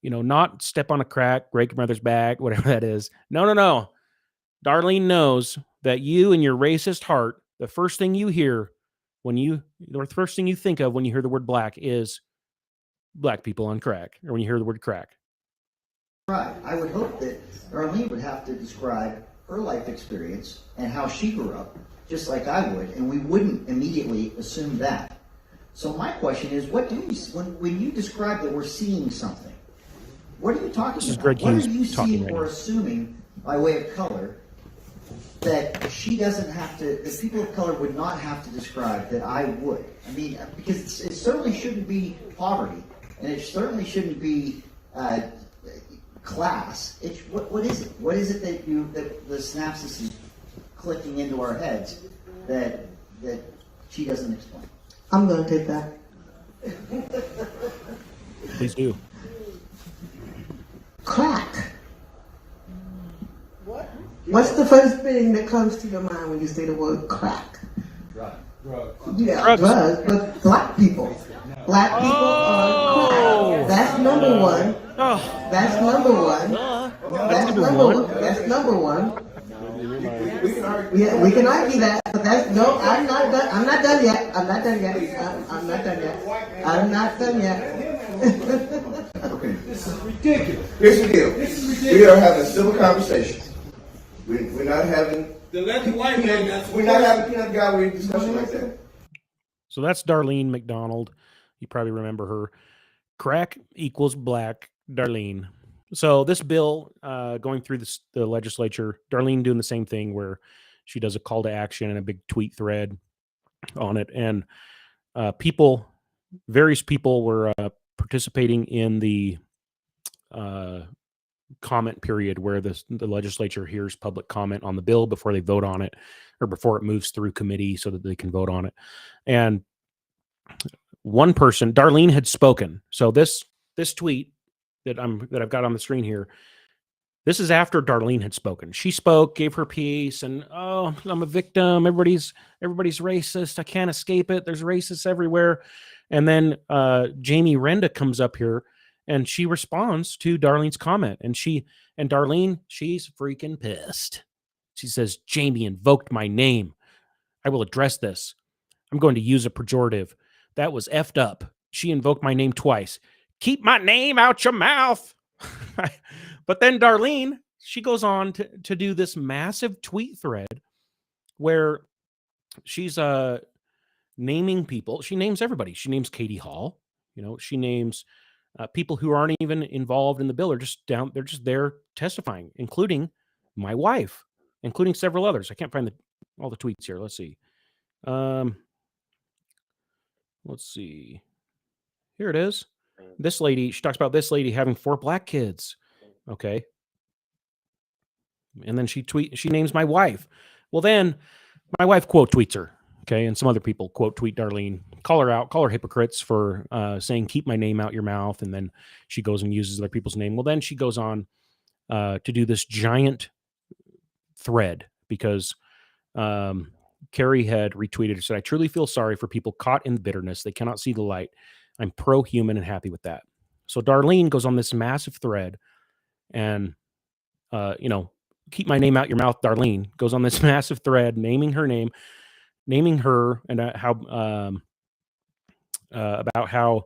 not step on a crack, break your mother's back, whatever that is. No. Darlene knows that you and your racist heart, the first thing you think of when you hear the word black is black people on crack, or when you hear the word crack. Right. I would hope that Darlene would have to describe her life experience and how she grew up, just like I would, and we wouldn't immediately assume that. So my question is, what do you, when you describe that we're seeing something, what are you talking about? Greg What Hughes are you seeing right or now. assuming by way of color that she doesn't have to, that people of color would not have to describe that I would? I mean, because it certainly shouldn't be poverty, and it certainly shouldn't be class. What is it? What is it that the synapses is clicking into our heads that she doesn't explain? I'm going to take that. Please do. Crack. What? What's the first thing that comes to your mind when you say the word crack? Drugs. Yeah, drugs, but black people. Black people on crack. That's number one. That's number one. That's number one. We can argue that, but that's no. I'm not done. I'm not done yet. I'm not done yet. Okay. This is ridiculous. Here's the deal. We are having a civil conversation. We're not having. We're not having peanut gallery discussion like that. So that's Darlene McDonald. You probably remember her. Crack equals black, Darlene. So this bill going through the legislature, Darlene doing the same thing where she does a call to action and a big tweet thread on it. And various people were participating in the comment period where the legislature hears public comment on the bill before they vote on it, or before it moves through committee so that they can vote on it. And one person, Darlene, had spoken. So this tweet that I've got on the screen here, this is after Darlene had spoken. She spoke, gave her piece, and I'm a victim. Everybody's racist. I can't escape it. There's racists everywhere. And then Jamie Renda comes up here and she responds to Darlene's comment. And Darlene, she's freaking pissed. She says, Jamie invoked my name. I will address this. I'm going to use a pejorative. That was effed up. She invoked my name twice. Keep my name out your mouth. But then Darlene, she goes on to do this massive tweet thread where she's naming people. She names everybody. She names Katie Hall. She names people who aren't even involved in the bill. They're just there testifying, including my wife, including several others. I can't find all the tweets here. Let's see. Here it is. This lady, she talks about this lady having 4 black kids. Okay. And then she names my wife. Well, then my wife quote tweets her. Okay. And some other people quote tweet Darlene, call her hypocrites for saying, keep my name out your mouth. And then she goes and uses other people's name. Well, then she goes on to do this giant thread because Carrie had retweeted and said, I truly feel sorry for people caught in bitterness. They cannot see the light. I'm pro-human and happy with that. So Darlene goes on this massive thread and, keep my name out your mouth, Darlene, goes on this massive thread, naming her, and how, about how,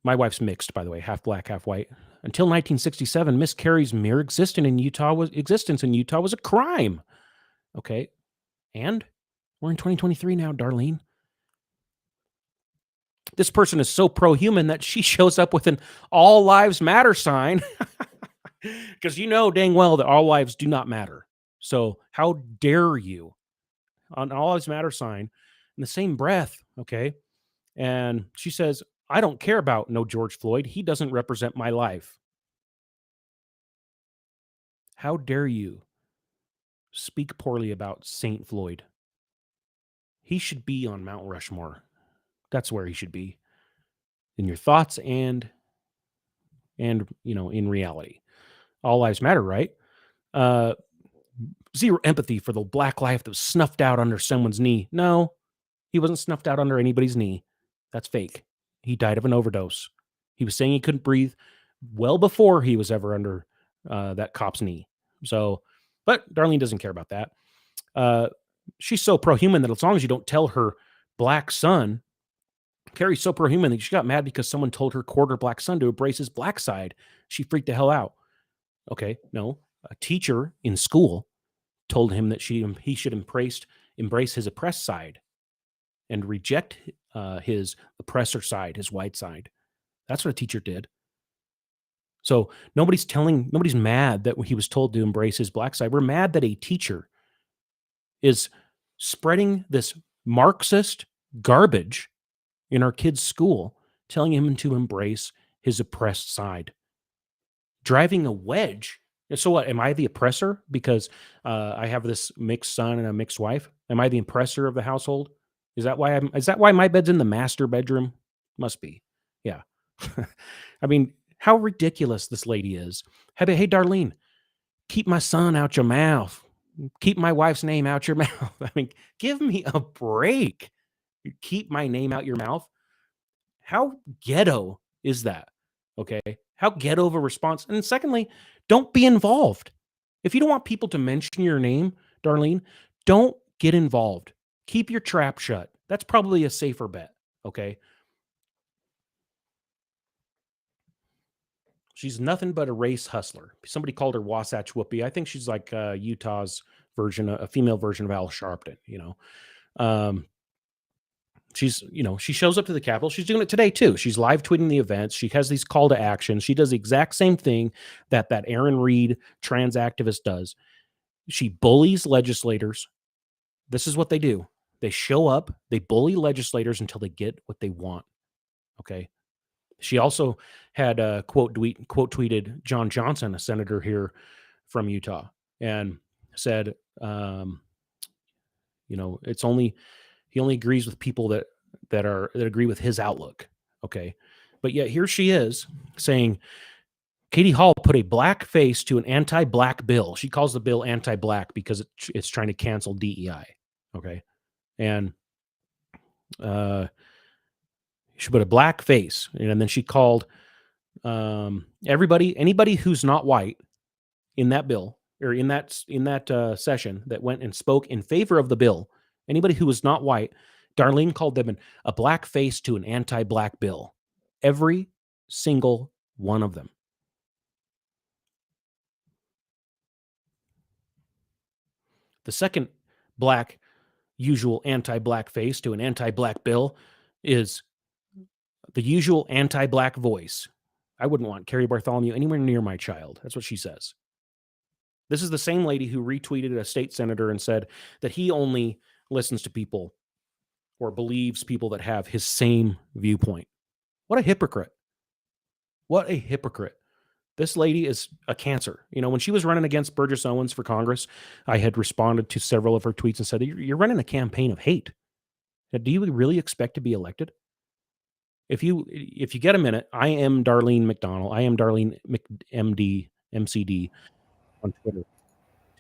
my wife's mixed, by the way, half black, half white. Until 1967, Miss Carrie's mere existence in Utah was a crime. Okay. And we're in 2023 now, Darlene. This person is so pro-human that she shows up with an all lives matter sign because dang well that all lives do not matter. So how dare you on all lives matter sign in the same breath. Okay. And she says, I don't care about no George Floyd. He doesn't represent my life. How dare you speak poorly about St. Floyd? He should be on Mount Rushmore. That's where he should be. In your thoughts and in reality. All lives matter, right? Zero empathy for the black life that was snuffed out under someone's knee. No, he wasn't snuffed out under anybody's knee. That's fake. He died of an overdose. He was saying he couldn't breathe well before he was ever under that cop's knee. So, but Darlene doesn't care about that. She's so pro-human that as long as you don't tell her black son, Carrie's so pro-human that she got mad because someone told her quarter black son to embrace his black side. She freaked the hell out. Okay, no, a teacher in school told him that he should embrace his oppressed side and reject his oppressor side, his white side. That's what a teacher did. So nobody's mad that he was told to embrace his black side. We're mad that a teacher is spreading this Marxist garbage in our kids' school, telling him to embrace his oppressed side. Driving a wedge. So what? Am I the oppressor because I have this mixed son and a mixed wife? Am I the oppressor of the household? Is that why my bed's in the master bedroom? Must be. Yeah. I mean, how ridiculous this lady is. Hey, Darlene, keep my son out your mouth. Keep my wife's name out your mouth. I mean, give me a break. You keep my name out your mouth. How ghetto is that? Okay. How ghetto of a response. And secondly, don't be involved. If you don't want people to mention your name, Darlene, don't get involved. Keep your trap shut. That's probably a safer bet. Okay. She's nothing but a race hustler. Somebody called her Wasatch Whoopi. I think she's like Utah's version, a female version of Al Sharpton, she shows up to the Capitol. She's doing it today too. She's live tweeting the events. She has these call to action. She does the exact same thing that Aaron Reed trans activist does. She bullies legislators. This is what they do. They show up, they bully legislators until they get what they want. Okay. She also had quote tweeted John Johnson, a senator here from Utah, and said, he only agrees with people that agree with his outlook. Okay. But yet here she is saying Katie Hall put a black face to an anti-black bill. She calls the bill anti-black because it's trying to cancel DEI. Okay. And she put a black face, and then she called anybody who's not white in that bill, or in that session that went and spoke in favor of the bill, anybody who was not white, Darlene called them a black face to an anti-black bill. Every single one of them. The second usual anti-black face to an anti-black bill is the usual anti-black voice. I wouldn't want Carrie Bartholomew anywhere near my child. That's what she says. This is the same lady who retweeted a state senator and said that he only listens to people or believes people that have his same viewpoint. What a hypocrite. What a hypocrite. This lady is a cancer. You know, when she was running against Burgess Owens for Congress, I had responded to several of her tweets and said, you're running a campaign of hate. Do you really expect to be elected? If you get a minute, I am Darlene McDonald. I am Darlene MCD on Twitter.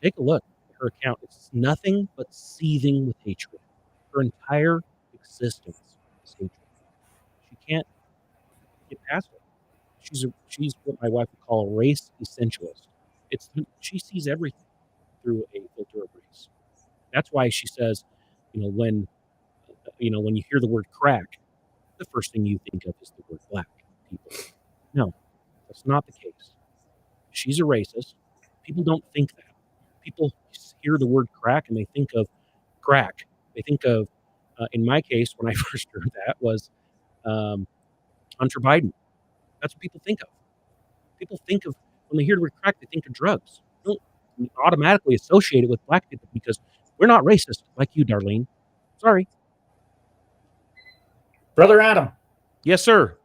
Take a look at her account. It's nothing but seething with hatred. Her entire existence is hatred. She can't get past it. She's what my wife would call a race essentialist. She sees everything through a filter of race. That's why she says, when you hear the word crack, the first thing you think of is the word black people. No, that's not the case. She's a racist. People don't think that. People hear the word crack and they think of crack. They think of, in my case, when I first heard that, was Hunter Biden. That's what people think of. People think of, when they hear the word crack, they think of drugs. They don't automatically associate it with black people because we're not racist like you, Darlene. Sorry. Brother Adam. Yes, sir.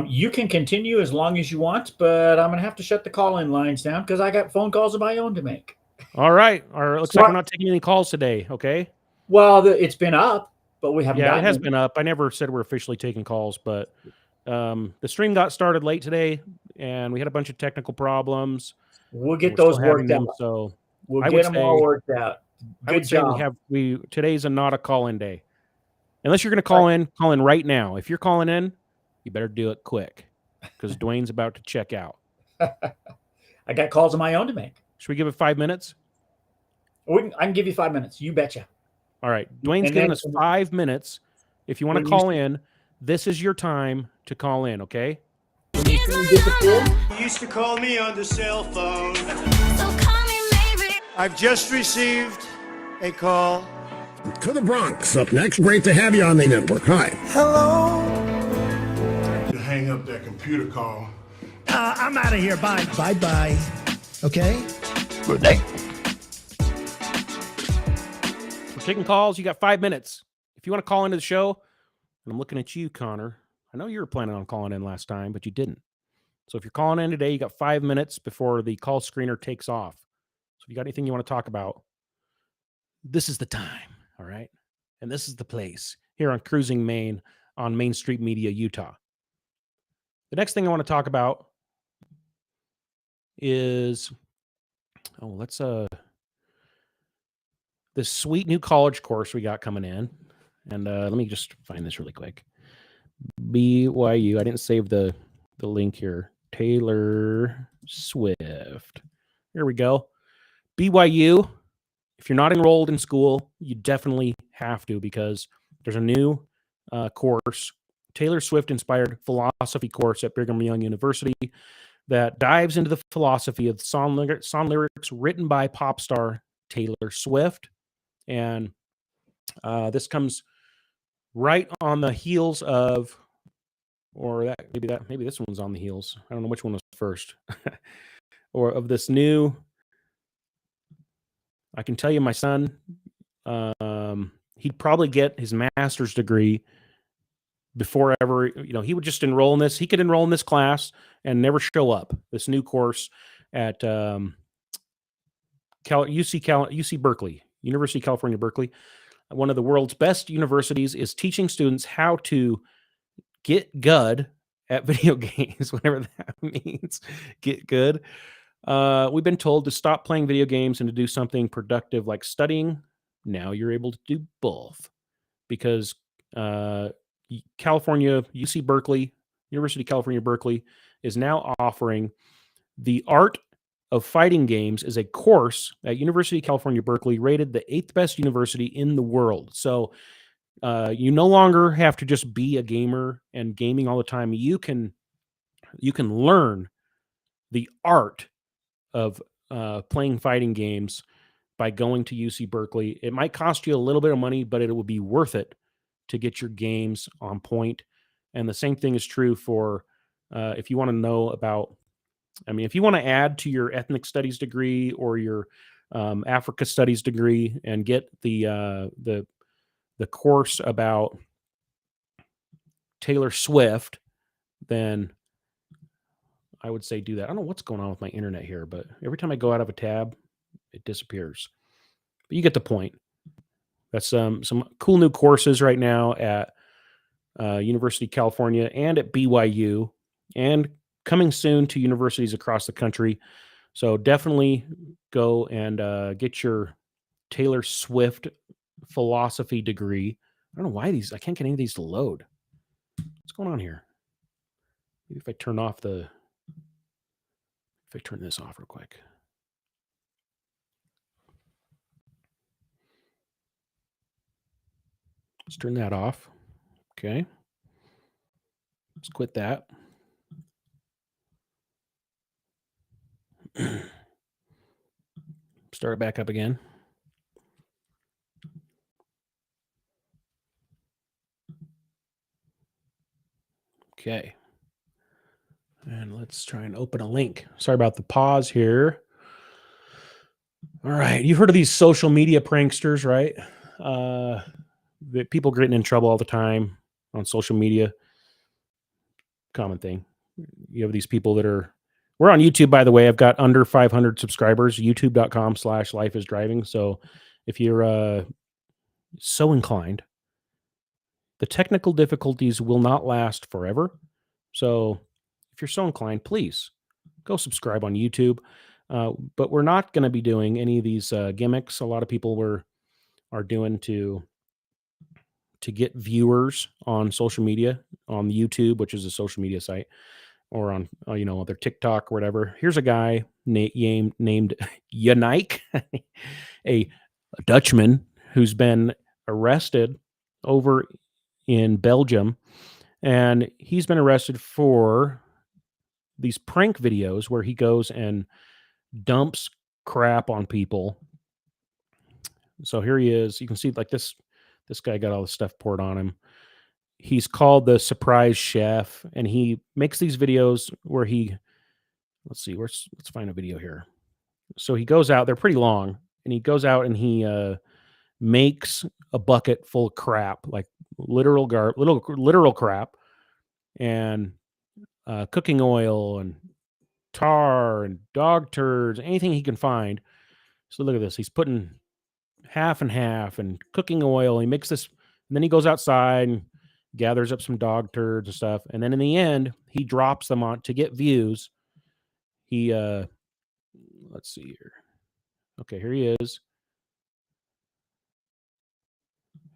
You can continue as long as you want, but I'm going to have to shut the call-in lines down because I got phone calls of my own to make. All right. Looks like we're not taking any calls today, okay? Well, it's been up, but we haven't gotten it has been up. I never said we're officially taking calls, but the stream got started late today, and we had a bunch of technical problems. We'll get those worked out. So we'll get them all worked out. Good job. Today's not a call-in day. Unless you're going to call in right now. If you're calling in, you better do it quick because Dwayne's about to check out. I got calls of my own to make. Should we give it 5 minutes? I can give you 5 minutes. You betcha. All right. Dwayne's giving us 5 minutes. If you want to call in, this is your time to call in, okay? You used to call me on the cell phone. So call me maybe. I've just received a call. To the Bronx. Up next, great to have you on the network. Hi. Hello. To hang up that computer call. I'm out of here. Bye. Bye-bye. Okay? Good day. We're taking calls. You got 5 minutes. If you want to call into the show, and I'm looking at you, Connor. I know you were planning on calling in last time, but you didn't. So if you're calling in today, you got 5 minutes before the call screener takes off. So if you got anything you want to talk about, this is the time. All right. And this is the place here on Cruising Maine on Main Street Media, Utah. The next thing I want to talk about is, this sweet new college course we got coming in. And let me just find this really quick. BYU. I didn't save the link here. Taylor Swift. Here we go. BYU. If you're not enrolled in school, you definitely have to because there's a new course, Taylor Swift-inspired philosophy course at Brigham Young University that dives into the philosophy of song lyrics written by pop star Taylor Swift. And this comes right on the heels of, maybe this one's on the heels. I don't know which one was first. Or of this new. I can tell you my son, he'd probably get his master's degree before ever, he would just enroll in this. He could enroll in this class and never show up. This new course at UC Berkeley, University of California, Berkeley, one of the world's best universities, is teaching students how to get good at video games, whatever that means. Get good. We've been told to stop playing video games and to do something productive like studying. Now you're able to do both because California, UC Berkeley, University of California, Berkeley is now offering the art of Fighting Games is a course at University of California, Berkeley, rated the 8th best university in the world. So you no longer have to just be a gamer and gaming all the time. You can learn the art of playing fighting games by going to UC Berkeley. It might cost you a little bit of money, but it will be worth it to get your games on point. And the same thing is true for if you want to know about, if you want to add to your ethnic studies degree or your Africa studies degree and get the course about Taylor Swift, then I would say do that. I don't know what's going on with my internet here, but every time I go out of a tab, it disappears. But you get the point. That's some cool new courses right now at University of California and at BYU, and coming soon to universities across the country. So definitely go and get your Taylor Swift philosophy degree. I don't know why I can't get any of these to load. What's going on here? Maybe if I turn this off real quick. Let's turn that off. Okay. Let's quit that. Start it back up again. Okay. And let's try and open a link. Sorry about the pause here. All right. You've heard of these social media pranksters, right? The people getting in trouble all the time on social media. Common thing. You have these people that we're on YouTube, by the way. I've got under 500 subscribers, youtube.com/lifeisdriving. So if you're so inclined, the technical difficulties will not last forever. So if you're so inclined, please go subscribe on YouTube. But we're not going to be doing any of these gimmicks a lot of people are doing to get viewers on social media, on YouTube, which is a social media site, or on their TikTok or whatever. Here's a guy named Yannick, a Dutchman who's been arrested over in Belgium, and he's been arrested for these prank videos where he goes and dumps crap on people. So here he is. You can see like this guy got all the stuff poured on him. He's called the Surprise Chef, and he makes these videos where let's find a video here. So he goes out, they're pretty long, and he goes out and he makes a bucket full of crap, like literal crap, and cooking oil and tar and dog turds, anything he can find. So look at this. He's putting half and half and cooking oil. He makes this, and then he goes outside and gathers up some dog turds and stuff. And then in the end, he drops them on to get views. He, let's see here. Okay, here he is.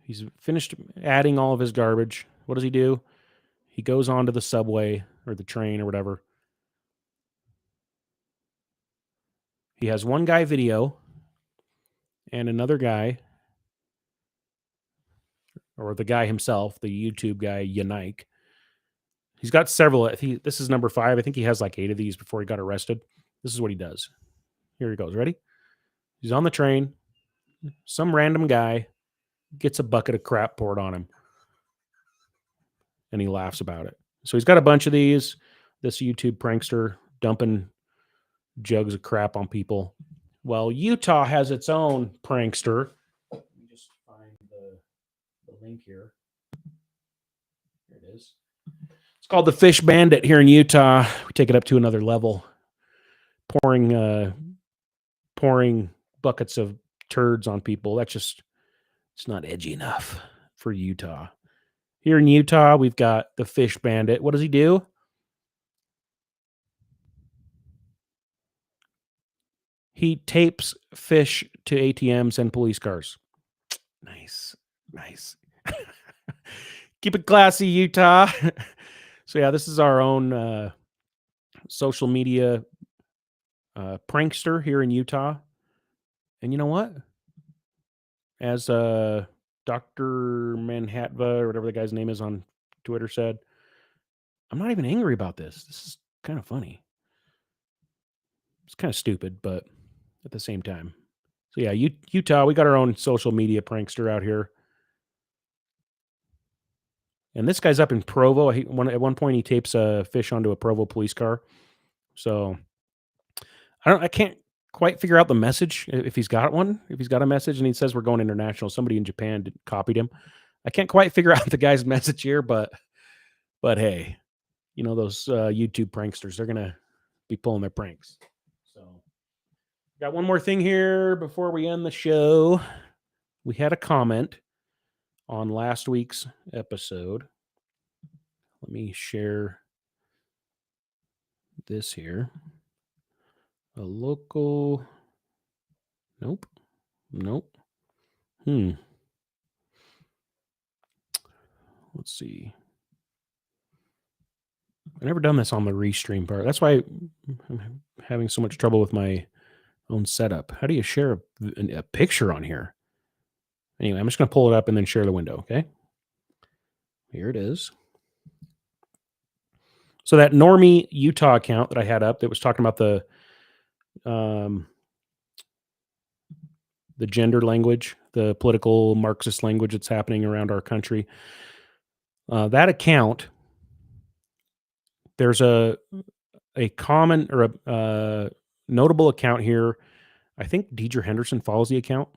He's finished adding all of his garbage. What does he do? He goes onto the subway or the train or whatever. He has one guy video and another guy, or the guy himself, the YouTube guy, Yannick. He's got several. This is number 5. I think he has like 8 of these before he got arrested. This is what he does. Here he goes. Ready? He's on the train. Some random guy gets a bucket of crap poured on him, and he laughs about it. So he's got a bunch of these. This YouTube prankster dumping jugs of crap on people. Well, Utah has its own prankster. Let me just find the link here. Here it is. It's called the Fish Bandit here in Utah. We take it up to another level. Pouring buckets of turds on people. It's not edgy enough for Utah. Here in Utah, we've got the Fish Bandit. What does he do? He tapes fish to ATMs and police cars. Nice. Keep it classy, Utah. So yeah, this is our own social media prankster here in Utah. And you know what? As Dr. Manhatva, or whatever the guy's name is on Twitter, said, I'm not even angry about this. This is kind of funny. It's kind of stupid, but at the same time. So yeah, Utah, we got our own social media prankster out here. And this guy's up in Provo. At one point, he tapes a fish onto a Provo police car. So I can't quite figure out the message if he's got one. If he's got a message and he says we're going international, somebody in Japan copied him. I can't quite figure out the guy's message here, but hey, you know those YouTube pranksters, they're gonna be pulling their pranks. So got one more thing here before we end the show. We had a comment on last week's episode. Let me share this here. A local. Nope. Let's see. I've never done this on the restream part. That's why I'm having so much trouble with my own setup. How do you share a picture on here? Anyway, I'm just going to pull it up and then share the window, okay? Here it is. So that Normie Utah account that I had up that was talking about the gender language, the political Marxist language that's happening around our country. That account, there's a common or a notable account here. I think Deidre Henderson follows the account,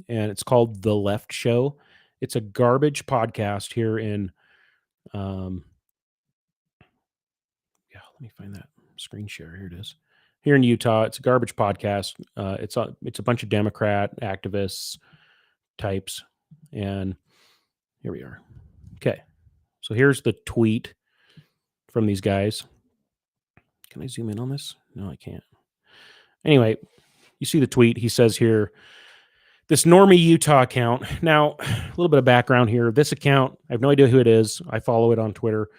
and it's called The Left Show. It's a garbage podcast here in, let me find that screen share. Here it is. Here in Utah, it's a garbage podcast. It's a bunch of Democrat activists types, and here we are. Okay, so here's the tweet from these guys. Can I zoom in on this? No, I can't. Anyway, you see the tweet. He says here, this Normie Utah account. Now, a little bit of background here. This account, I have no idea who it is. I follow it on Twitter.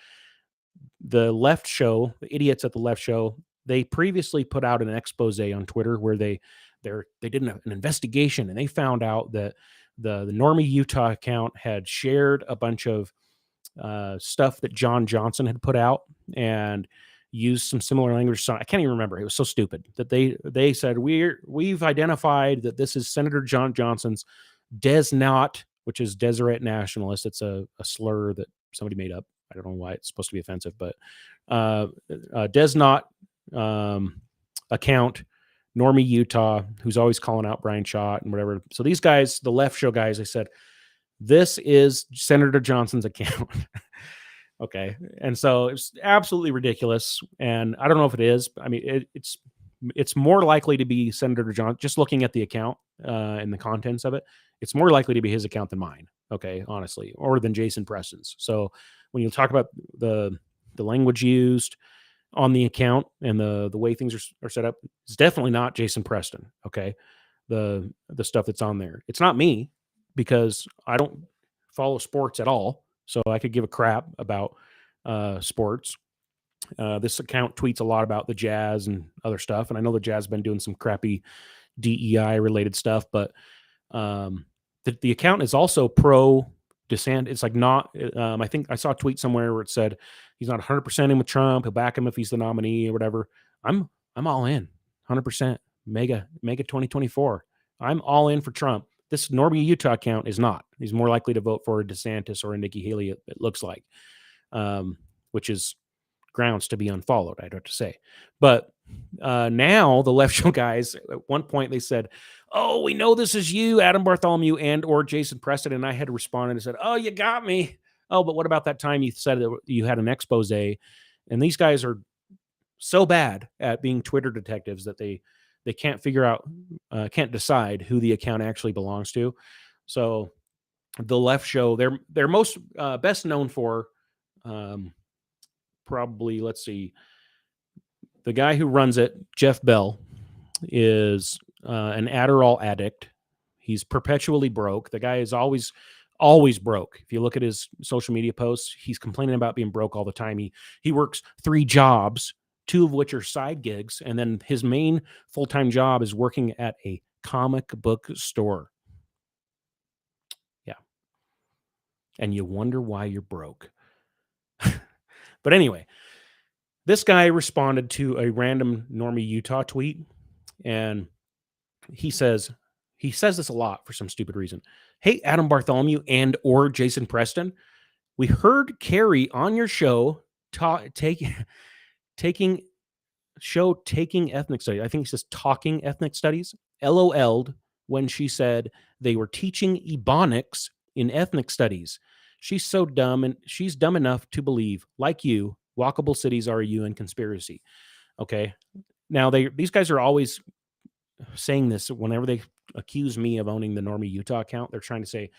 The Left Show, the idiots at the Left Show, they previously put out an expose on Twitter where they did an investigation, and they found out that the Normie Utah account had shared a bunch of stuff that John Johnson had put out and used some similar language. I can't even remember. It was so stupid that they said we've identified that this is Senator John Johnson's Desnot, which is Deseret Nationalist. It's a slur that somebody made up. I don't know why it's supposed to be offensive, but Desnot account, Normie Utah, who's always calling out Brian Schott and whatever. So these guys, the Left Show guys, they said, this is Senator Johnson's account. Okay. And so it's absolutely ridiculous. And I don't know if it is. I mean, it's more likely to be Senator Johnson, just looking at the account and the contents of it. It's more likely to be his account than mine. Okay. Honestly, or than Jason Preston's. So when you talk about the language used on the account and the way things are set up, it's definitely not Jason Preston. Okay. The stuff that's on there. It's not me, because I don't follow sports at all. So I could give a crap about sports. This account tweets a lot about the Jazz and other stuff. And I know the Jazz have been doing some crappy DEI related stuff, but the account is also pro DeSantis. It's like not, I think I saw a tweet somewhere where it said he's not 100% in with Trump. He'll back him if he's the nominee or whatever. I'm all in 100%. Mega 2024. I'm all in for Trump. This Normie Utah account is not. He's more likely to vote for a DeSantis or a Nikki Haley, it looks like, which is grounds to be unfollowed, I'd have to say. But now the Left Show guys, at one point they said, oh, we know this is you, Adam Bartholomew and or Jason Preston. And I had to respond and said, oh, you got me. Oh, but what about that time you said that you had an expose? And these guys are so bad at being Twitter detectives that they can't figure out, can't decide who the account actually belongs to. So the Left Show, they're most best known for probably, let's see, the guy who runs it, Jeff Bell, is an Adderall addict. He's perpetually broke. The guy is always broke. If you look at his social media posts, he's complaining about being broke all the time. He works 3 jobs 2 of which are side gigs. And then his main full-time job is working at a comic book store. Yeah. And you wonder why you're broke. But anyway, this guy responded to a random Normie Utah tweet, and he says this a lot for some stupid reason. Hey, Adam Bartholomew and or Jason Preston, we heard Carrie on your show taking ethnic studies. I think he says talking ethnic studies. LOL'd when she said they were teaching Ebonics in ethnic studies. She's so dumb, and she's dumb enough to believe, like you, walkable cities are a UN conspiracy. Okay. Now these guys are always saying this whenever they accuse me of owning the Normie Utah account. They're trying to say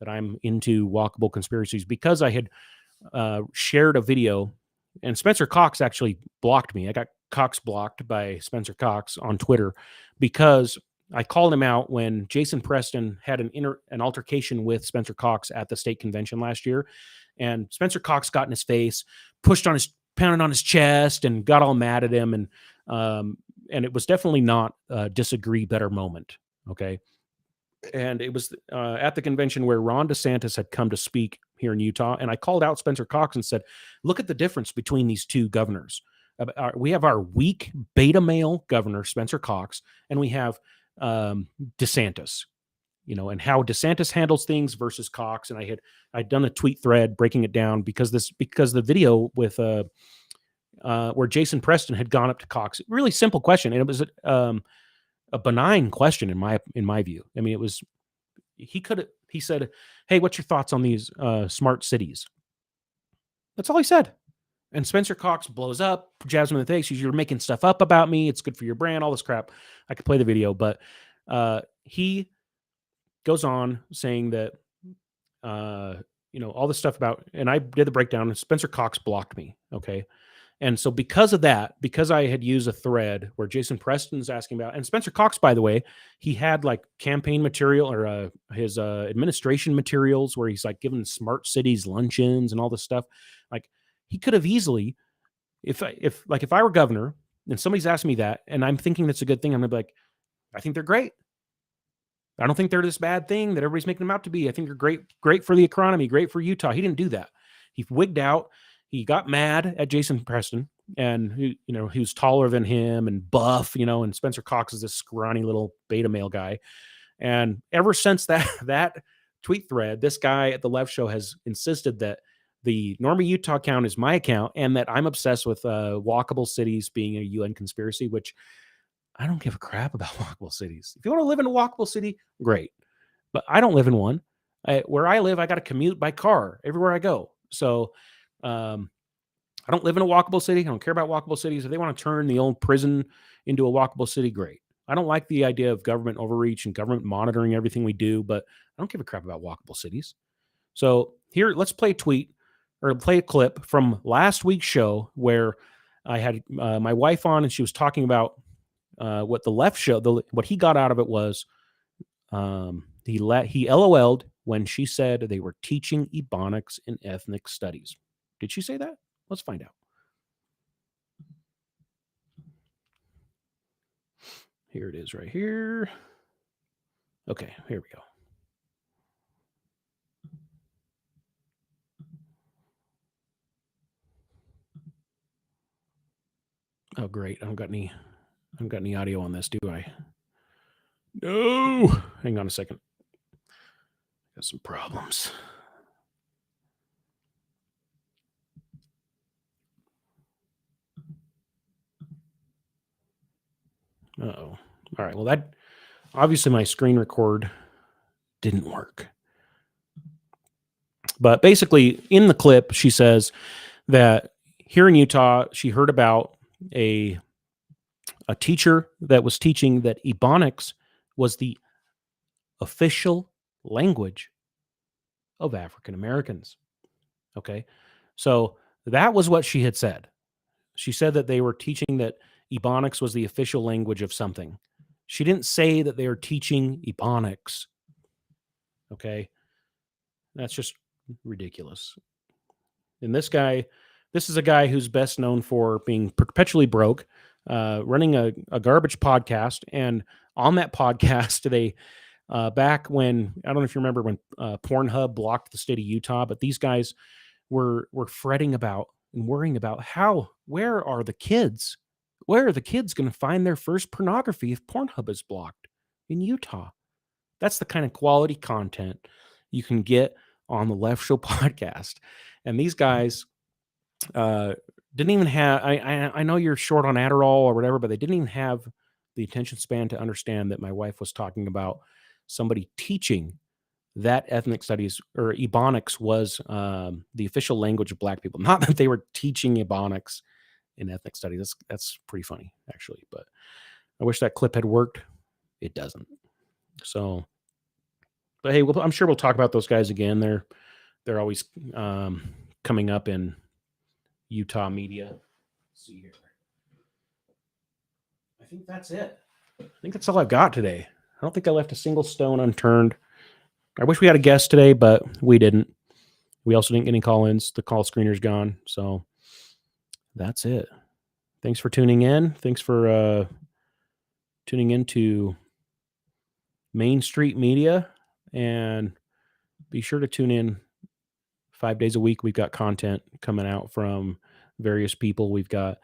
that I'm into walkable conspiracies because I had shared a video, and Spencer Cox actually blocked me. I got Cox blocked by Spencer Cox on Twitter because I called him out when Jason Preston had an altercation with Spencer Cox at the state convention last year. And Spencer Cox got in his face, pounded on his chest, and got all mad at him. And it was definitely not a disagree better moment. Okay. And it was at the convention where Ron DeSantis had come to speak here in Utah. And I called out Spencer Cox and said, look at the difference between these 2 governors. We have our weak beta male governor, Spencer Cox, and we have DeSantis, and how DeSantis handles things versus Cox. And I'd done a tweet thread breaking it down because the video with where Jason Preston had gone up to Cox, really simple question, and it was a benign question in my view. I mean, it was he said, "Hey, what's your thoughts on these smart cities?" That's all he said. And Spencer Cox blows up, jabs him in the face. You're making stuff up about me. It's good for your brand, all this crap. I could play the video, but he goes on saying that, all this stuff about, and I did the breakdown, and Spencer Cox blocked me. Okay. And so because of that, because I had used a thread where Jason Preston's asking about, and Spencer Cox, by the way, he had like campaign material or his administration materials where he's like giving smart cities luncheons and all this stuff. Like, he could have easily, if I were governor and somebody's asking me that, and I'm thinking that's a good thing, I'm gonna be like, I think they're great. I don't think they're this bad thing that everybody's making them out to be. I think they're great for the economy, great for Utah. He didn't do that. He wigged out. He got mad at Jason Preston, and he was taller than him and buff, and Spencer Cox is this scrawny little beta male guy. And ever since that tweet thread, this guy at the Left Show has insisted that the Normie Utah account is my account, and that I'm obsessed with walkable cities being a UN conspiracy, which I don't give a crap about walkable cities. If you want to live in a walkable city, great. But I don't live in one. Where I live, I got to commute by car everywhere I go. So I don't live in a walkable city. I don't care about walkable cities. If they want to turn the old prison into a walkable city, great. I don't like the idea of government overreach and government monitoring everything we do, but I don't give a crap about walkable cities. So here, let's play a clip from last week's show where I had my wife on, and she was talking about what the Left Show, what he got out of it was he LOL'd when she said they were teaching Ebonics in ethnic studies. Did she say that? Let's find out. Here it is right here. Okay, here we go. Oh, great. I haven't got any audio on this, do I? No. Hang on a second. Got some problems. Uh-oh. All right. Well, that obviously my screen record didn't work. But basically, in the clip, she says that here in Utah, she heard about a teacher that was teaching that Ebonics was the official language of African Americans. Okay. So that was what she had said. She said that they were teaching that Ebonics was the official language of something. She didn't say that they were teaching Ebonics. Okay. That's just ridiculous. And this guy this is a guy who's best known for being perpetually broke, running a garbage podcast. And on that podcast, they back when, I don't know if you remember when Pornhub blocked the state of Utah, but these guys were fretting about and worrying about where are the kids? Where are the kids going to find their first pornography if Pornhub is blocked in Utah? That's the kind of quality content you can get on the Left Show podcast. And these guys didn't even have, I know you're short on Adderall or whatever, but they didn't even have the attention span to understand that my wife was talking about somebody teaching that ethnic studies or Ebonics was the official language of Black people. Not that they were teaching Ebonics in ethnic studies. That's pretty funny, actually. But I wish that clip had worked. It doesn't. So, but hey, I'm sure we'll talk about those guys again. They're always coming up in Utah media. Let's see here. I think that's it. I think that's all I've got today. I don't think I left a single stone unturned. I wish we had a guest today, but we didn't. We also didn't get any call-ins. The call screener's gone. So that's it. Thanks for tuning in. Thanks for tuning in to Main Street Media. And be sure to tune in 5 days a week. We've got content coming out from various people. We've got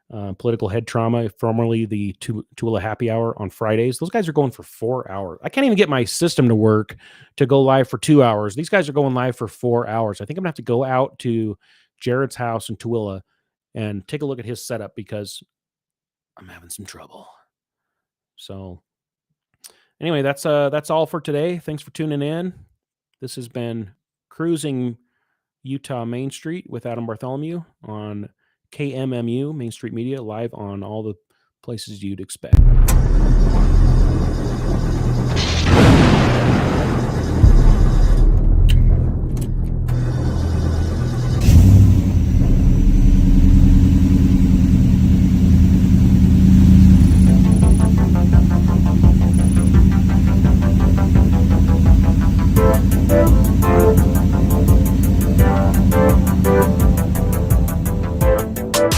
Political Head Trauma, formerly the Tooele Happy Hour on Fridays. Those guys are going for 4 hours. I can't even get my system to work to go live for 2 hours. These guys are going live for 4 hours. I think I'm going to have to go out to Jared's house in Tooele and take a look at his setup because I'm having some trouble. So anyway, that's all for today. Thanks for tuning in. This has been Cruising Utah Main Street with Adam Bartholomew on KMMU, Main Street Media, live on all the places you'd expect.